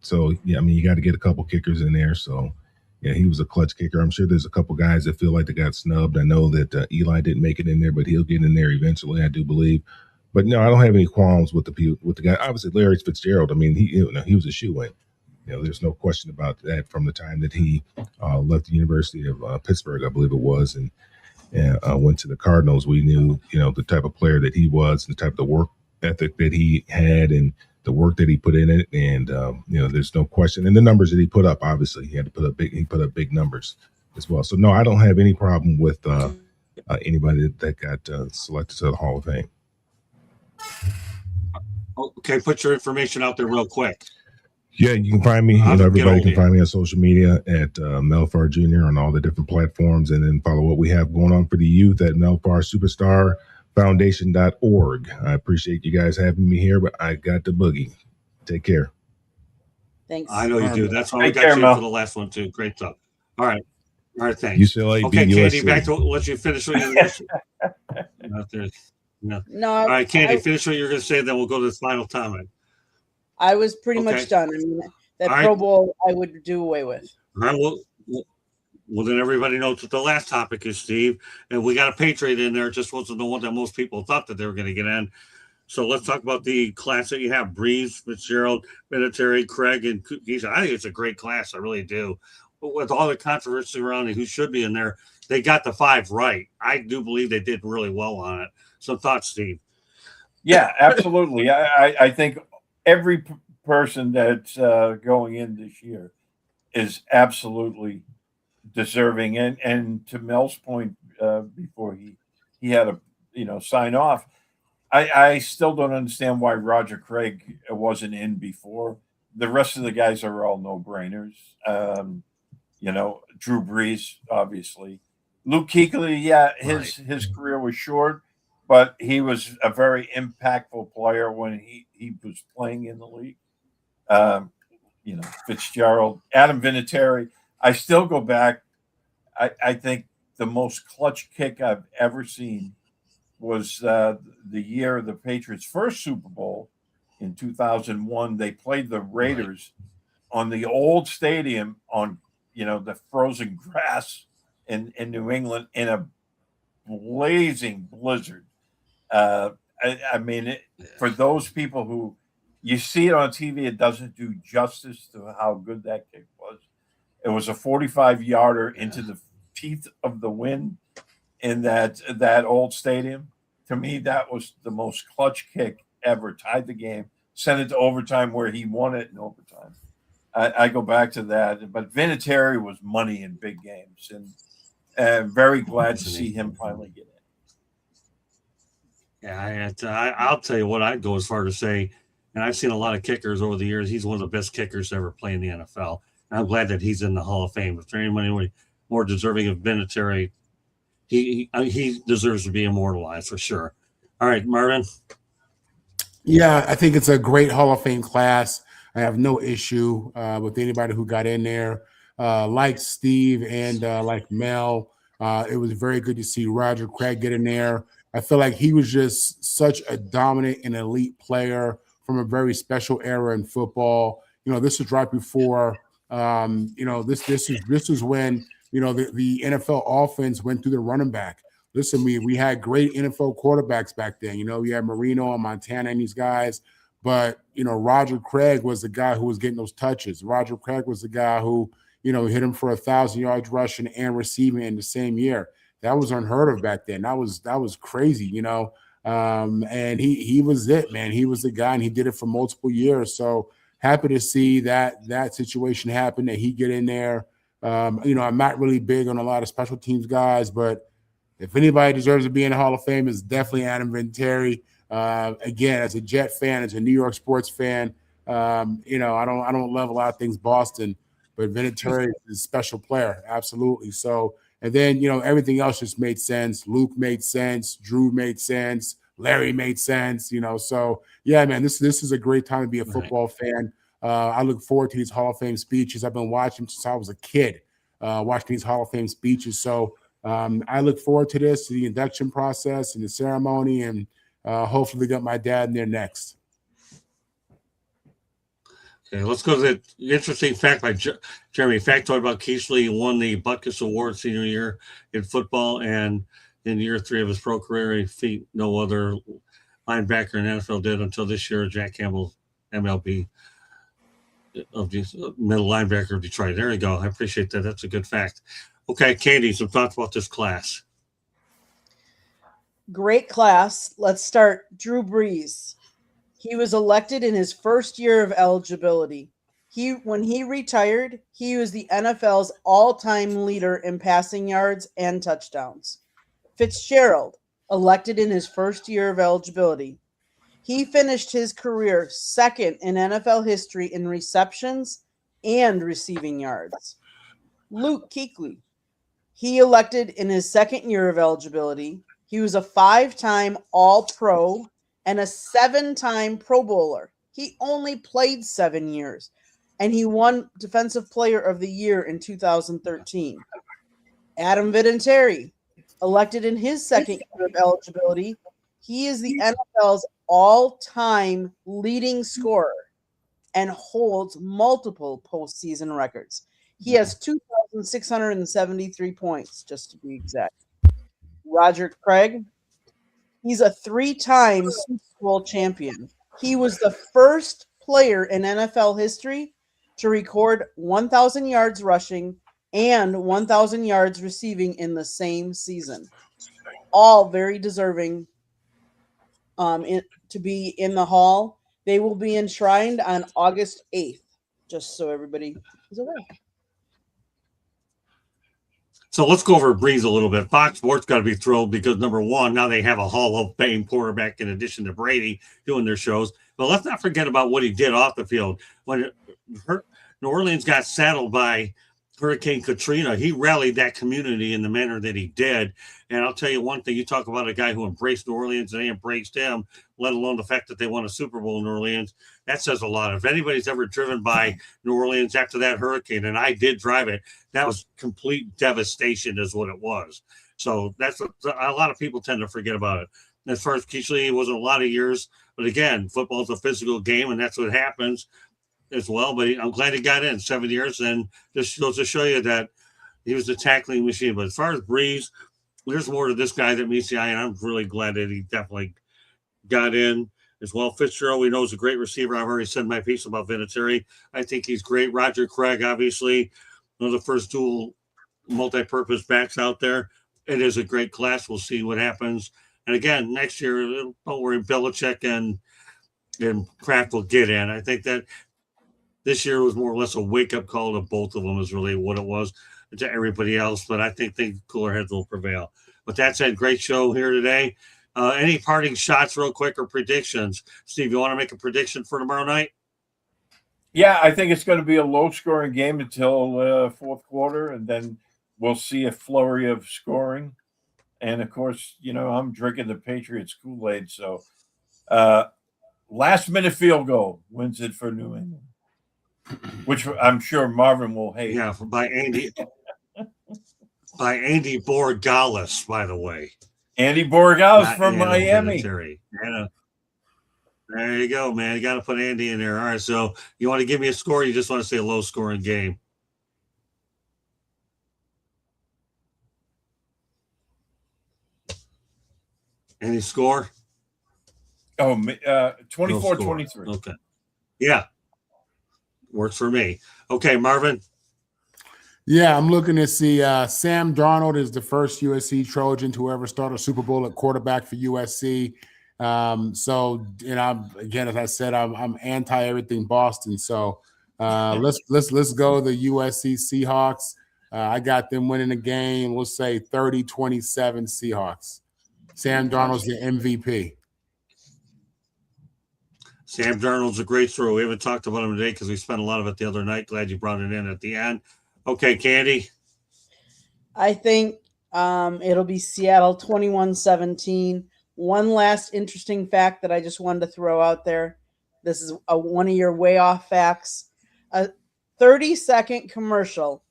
So yeah, I mean, you got to get a couple kickers in there. So yeah, he was a clutch kicker. I'm sure there's a couple guys that feel like they got snubbed. I know that Eli didn't make it in there, but he'll get in there eventually, I do believe. But no, I don't have any qualms with the guy. Obviously, Larry Fitzgerald. I mean, he was a shoo-in. There's no question about that from the time that he left the University of Pittsburgh, I believe it was, and went to the Cardinals. We knew, the type of player that he was, the type of work ethic that he had, and the work that he put in it. And there's no question. And the numbers that he put up, obviously, he put up big numbers as well. So no, I don't have any problem with anybody that got selected to the Hall of Fame. Okay, put your information out there real quick. Yeah, you can find me. Everybody can find me on social media at Melfar Jr. on all the different platforms, and then follow what we have going on for the youth at melfarsuperstarfoundation.org. I appreciate you guys having me here, but I got the boogie. Take care. Thanks. I know you do. That's why we got you for the last one too. Great stuff. All right. All right, thanks. UCLA Okay, beat Candy, USC. back to what you finish what you're going to say. No. No, All right, Candy, finish what you're going to say, then we'll go to the final comment. I was pretty Okay. much done. I mean, that All Pro right. Bowl I would do away with. All right, well, then everybody knows what the last topic is, Steve. And we got a Patriot in there. Just wasn't the one that most people thought that they were going to get in. So let's talk about the class that you have: Breeze, Fitzgerald, Vinatieri, Craig, and Keisha. I think it's a great class. I really do. But with all the controversy around it, who should be in there, they got the 5 right. I do believe they did really well on it. So thoughts, Steve? Yeah, absolutely. I think every person that's going in this year is absolutely deserving. And to Mel's point before he had to sign off, I still don't understand why Roger Craig wasn't in before. The rest of the guys are all no brainers. Drew Brees, obviously. Luke Kuechly, yeah, his career was short, but he was a very impactful player when he was playing in the league. Fitzgerald, Adam Vinatieri. I still go back. I think the most clutch kick I've ever seen was the year of the Patriots' first Super Bowl in 2001. They played the Raiders on the old stadium on the frozen grass in New England in a blazing blizzard. I mean, for those people who you see it on TV, it doesn't do justice to how good that kick was. It was a 45-yarder into the teeth of the wind in that old stadium. To me, that was the most clutch kick ever. Tied the game, sent it to overtime where he won it in overtime. I go back to that, but Vinatieri was money in big games, and very glad to see him finally get in. Yeah, I'll tell you what, I'd go as far to say, and I've seen a lot of kickers over the years. He's one of the best kickers to ever play in the NFL. And I'm glad that he's in the Hall of Fame. If there anybody more deserving of Vinatieri, he deserves to be immortalized for sure. All right, Marvin. Yeah, I think it's a great Hall of Fame class. I have no issue with anybody who got in there. Like Steve and like Mel, it was very good to see Roger Craig get in there. I feel like he was just such a dominant and elite player from a very special era in football. This was right before, this is when, the NFL offense went through the running back. Listen, we had great NFL quarterbacks back then. We had Marino and Montana and these guys. But, Roger Craig was the guy who was getting those touches. Roger Craig was the guy who, hit him for 1,000 yards rushing and receiving in the same year. That was unheard of back then. That was crazy, and he was it, man. He was the guy, and he did it for multiple years. So happy to see that situation happen, that he get in there. I'm not really big on a lot of special teams guys, but if anybody deserves to be in the Hall of Fame, it's definitely Adam Vinatieri. Again, as a Jet fan, as a New York sports fan, I don't love a lot of things Boston, but Vinatieri is a special player, absolutely. So, and then everything else just made sense. Luke made sense. Drew made sense. Larry made sense. So yeah, man, this is a great time to be a football fan. I look forward to these Hall of Fame speeches. I've been watching since I was a kid, watching these Hall of Fame speeches. So I look forward to this, to the induction process and the ceremony, and hopefully get my dad in there next. Okay, let's go to the interesting fact by Jeremy. Factoid about Keishley won the Butkus Award senior year in football, and in year 3 of his pro career, he feat no other linebacker in the NFL did until this year. Jack Campbell, MLB of the middle linebacker of Detroit. There you go. I appreciate that. That's a good fact. Okay, Katie, some thoughts about this class. Great class. Let's start. Drew Brees. He was elected in his first year of eligibility. When he retired, he was the NFL's all-time leader in passing yards and touchdowns. Fitzgerald, elected in his first year of eligibility. He finished his career second in NFL history in receptions and receiving yards. Luke Kuechly. He elected in his second year of eligibility. He was a 5-time All-Pro and a 7-time Pro Bowler. He only played 7 years, and he won Defensive Player of the Year in 2013. Adam Vinatieri, elected in his second year of eligibility. He is the NFL's all-time leading scorer and holds multiple postseason records. He has 2,673 points, just to be exact. Roger Craig, he's a 3-time Super Bowl champion. He was the first player in NFL history to record 1,000 yards rushing and 1,000 yards receiving in the same season. All very deserving to be in the Hall. They will be enshrined on August 8th, just so everybody is aware. So let's go over Breeze a little bit. Fox Sports got to be thrilled because, number one, now they have a Hall of Fame quarterback in addition to Brady doing their shows. But let's not forget about what he did off the field. When New Orleans got saddled by Hurricane Katrina, he rallied that community in the manner that he did. And I'll tell you one thing, you talk about a guy who embraced New Orleans and they embraced him, let alone the fact that they won a Super Bowl in New Orleans. That says a lot. If anybody's ever driven by New Orleans after that hurricane, and I did drive it, that was complete devastation is what it was. So that's a lot of people tend to forget about it. As far as Keishley, it wasn't a lot of years. But again, football is a physical game, and that's what happens as well. But I'm glad he got in 7 years, and just goes to show you that he was a tackling machine. But as far as Breeze, there's more to this guy than meets the eye, and I'm really glad that he definitely got in as well. Fitzgerald, we know, is a great receiver. I've already said my piece about Vinatieri. I think he's great. Roger Craig, obviously, one of the first dual multi-purpose backs out there. It is a great class. We'll see what happens. And again, next year, don't worry, Belichick and Kraft will get in. I think that this year was more or less a wake-up call to both of them is really what it was to everybody else. But I think the cooler heads will prevail. With that said, great show here today. Any parting shots real quick or predictions? Steve, you want to make a prediction for tomorrow night? Yeah, I think it's going to be a low-scoring game until fourth quarter, and then we'll see a flurry of scoring. And, of course, you know, I'm drinking the Patriots Kool-Aid, so last-minute field goal wins it for New England, which I'm sure Marvin will hate. Yeah, by Andy Borgalis, by the way. Andy Borgalis Not from Miami. There you go, man. You got to put Andy in there. All right, so you want to give me a score? Or you just want to say a low-scoring game? Any score? Oh, 24-23. Okay. Yeah. Works for me. Okay, Marvin. Yeah, I'm looking to see Sam Darnold is the first USC Trojan to ever start a Super Bowl at quarterback for USC. So, you know, again, as I said, I'm anti everything Boston. So let's go the USC Seahawks. I got them winning the game. We'll say 30-27 Seahawks. Sam Darnold's the MVP. Sam Darnold's a great throw. We haven't talked about him today because we spent a lot of it the other night. Glad you brought it in at the end. Okay, Candy. I think it'll be Seattle 21-17. One last interesting fact that I just wanted to throw out there. This is one of your way off facts. A 30-second commercial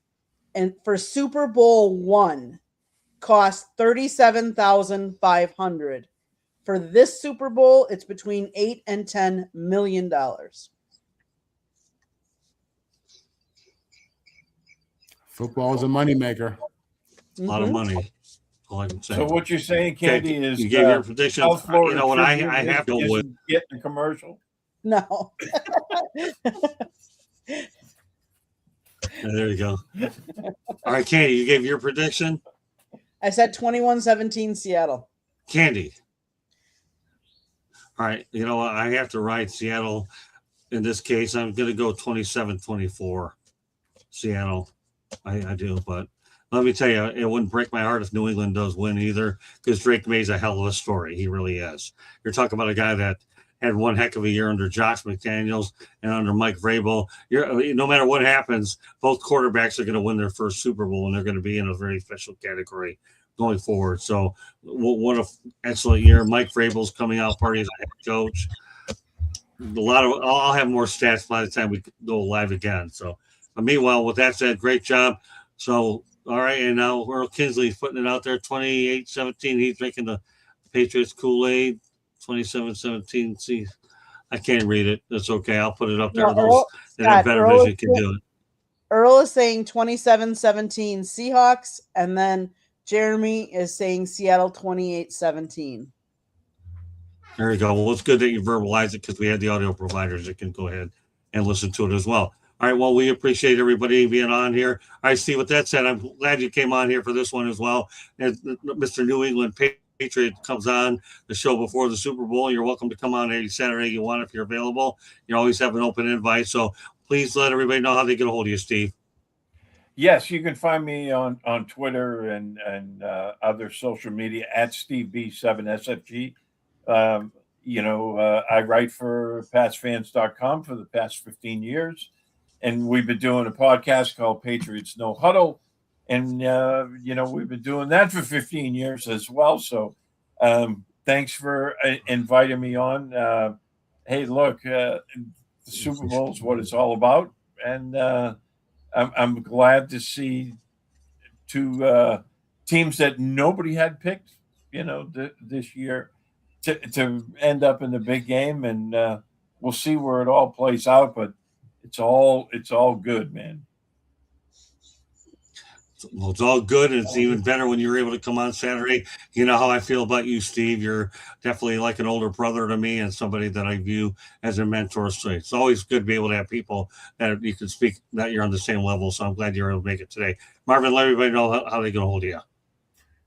and for Super Bowl I cost $37,500. For this Super Bowl, it's between $8 and $10 million. Football is a moneymaker. A lot of money. All I can say. So what you're saying, Candy, is you gave your prediction. South Florida You know what? I Tribune have to isn't with. getting the commercial. No. There you go. All right, Candy, you gave your prediction. I said 21-17 Seattle. Candy. All right, you know what? I have to write Seattle. In this case, I'm going to go 27-24 Seattle. I do, but let me tell you, it wouldn't break my heart if New England does win either, because Drake May's a hell of a story. He really is. You're talking about a guy that had one heck of a year under Josh McDaniels and under Mike Vrabel. No matter what happens, both quarterbacks are going to win their first Super Bowl, and they're going to be in a very special category going forward. So what an excellent year. Mike Vrabel's coming out party as a head coach. I'll have more stats by the time we go live again. So, but meanwhile, with that said, great job. So All right, and now Earl Kinsley's putting it out there, 28-17. He's making the Patriots Kool-Aid, 27-17. See, I can't read it. That's okay. I'll put it up there. No, Those that have better vision can do it. Earl is saying 27-17 Seahawks, and then Jeremy is saying Seattle 28-17. There you go. Well, it's good that you verbalize it because we had the audio providers that can go ahead and listen to it as well. All right. Well, we appreciate everybody being on here. All right, Steve, with that said, I'm glad you came on here for this one as well. As Mr. New England Patriot comes on the show before the Super Bowl, you're welcome to come on any Saturday you want if you're available. You always have an open invite. So please let everybody know how they get a hold of you, Steve. Yes, you can find me on Twitter and other social media at SteveB7SFG. I write for PatsFans.com for the past 15 years, and we've been doing a podcast called Patriots No Huddle, and we've been doing that for 15 years as well. So thanks for inviting me on. Hey, look, the Super Bowl is what it's all about, and I'm glad to see two teams that nobody had picked, this year to end up in the big game, and we'll see where it all plays out. But it's all good, man. Well, it's all good, and it's even better when you're able to come on Saturday. You know how I feel about you, Steve. You're definitely like an older brother to me and somebody that I view as a mentor. So it's always good to be able to have people that you can speak, that you're on the same level. So I'm glad you're able to make it today. Marvin, let everybody know how they get a hold of you.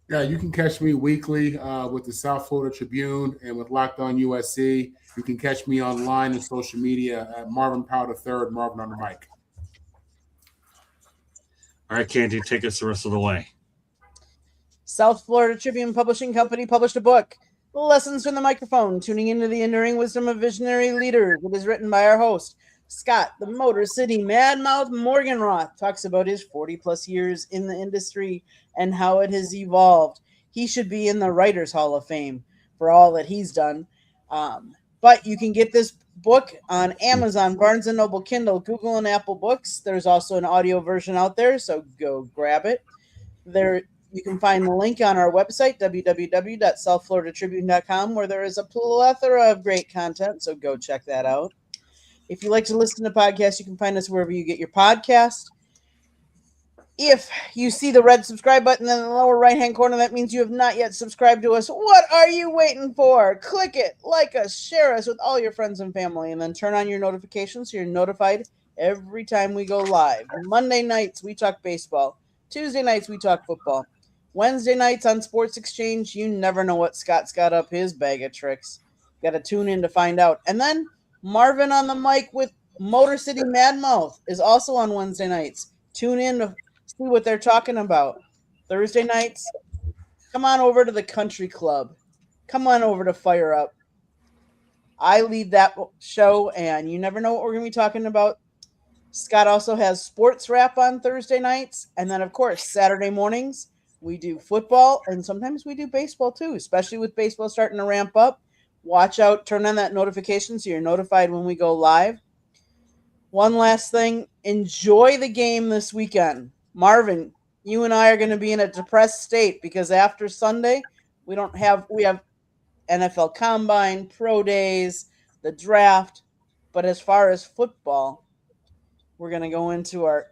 Yeah, you can catch me weekly with the South Florida Tribune and with Locked On USC. You can catch me online and social media at Marvin Powell III, Marvin on the mic. All right, Candy, take us the rest of the way. South Florida Tribune Publishing Company published a book, Lessons from the Microphone, Tuning into the Enduring Wisdom of Visionary Leaders. It is written by our host, Scott, the Motor City Madmouth Morganroth, talks about his 40-plus years in the industry and how it has evolved. He should be in the Writers Hall of Fame for all that he's done. But you can get this book on Amazon, Barnes & Noble, Kindle, Google, and Apple Books. There's also an audio version out there, so go grab it. There, you can find the link on our website, www.southfloridatribune.com, where there is a plethora of great content, so go check that out. If you like to listen to podcasts, you can find us wherever you get your podcast. If you see the red subscribe button in the lower right-hand corner, that means you have not yet subscribed to us. What are you waiting for? Click it, like us, share us with all your friends and family, and then turn on your notifications so you're notified every time we go live. Monday nights, we talk baseball. Tuesday nights, we talk football. Wednesday nights on Sports Exchange, you never know what Scott's got up his bag of tricks. Got to tune in to find out. And then Marvin on the mic with Motor City Madmouth is also on Wednesday nights. Tune in to see what they're talking about. Thursday nights, come on over to the Country Club. Come on over to Fire Up. I lead that show, and you never know what we're going to be talking about. Scott also has Sports Wrap on Thursday nights. And then, of course, Saturday mornings, we do football, and sometimes we do baseball too, especially with baseball starting to ramp up. Watch out, turn on that notification so you're notified when we go live. One last thing, enjoy the game this weekend. Marvin, you and I are going to be in a depressed state because after Sunday, we have NFL Combine, Pro Days, the draft. But as far as football, we're going to go into our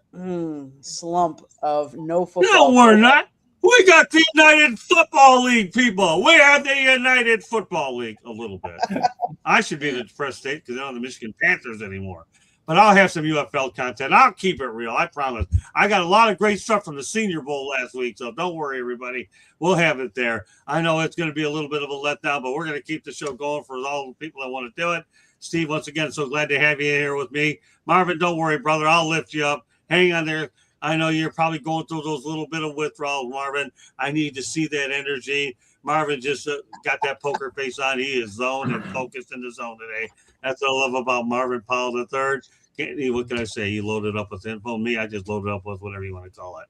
slump of no football. No, we're not. We got the United Football League, people. We have the United Football League a little bit. I should be in a depressed state because I don't have the Michigan Panthers anymore. But I'll have some UFL content. I'll keep it real. I promise. I got a lot of great stuff from the Senior Bowl last week, so don't worry, everybody. We'll have it there. I know it's going to be a little bit of a letdown, but we're going to keep the show going for all the people that want to do it. Steve, once again, so glad to have you in here with me. Marvin, don't worry, brother. I'll lift you up. Hang on there. I know you're probably going through those little bit of withdrawals, Marvin. I need to see that energy. Marvin just got that poker face on. He is zoned and focused in the zone today. That's what I love about Marvin Powell III. What can I say? You loaded up with info. Me, I just loaded up with whatever you want to call it.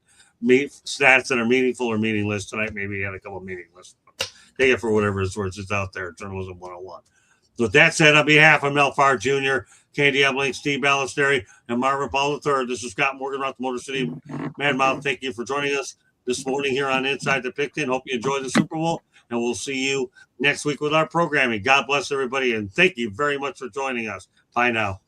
Stats that are meaningful or meaningless. Tonight, maybe you had a couple of meaningless. Take it for whatever it's worth. It's out there. Journalism 101. So with that said, on behalf of Mel Farr Jr., Candy Ebeling, Steve Ballesteri, and Marvin Paul III. This is Scott Morgan, Rock the Motor City Mad Mouth. Thank you for joining us this morning here on Inside the Picton. Hope you enjoy the Super Bowl, and we'll see you next week with our programming. God bless everybody, and thank you very much for joining us. Bye now.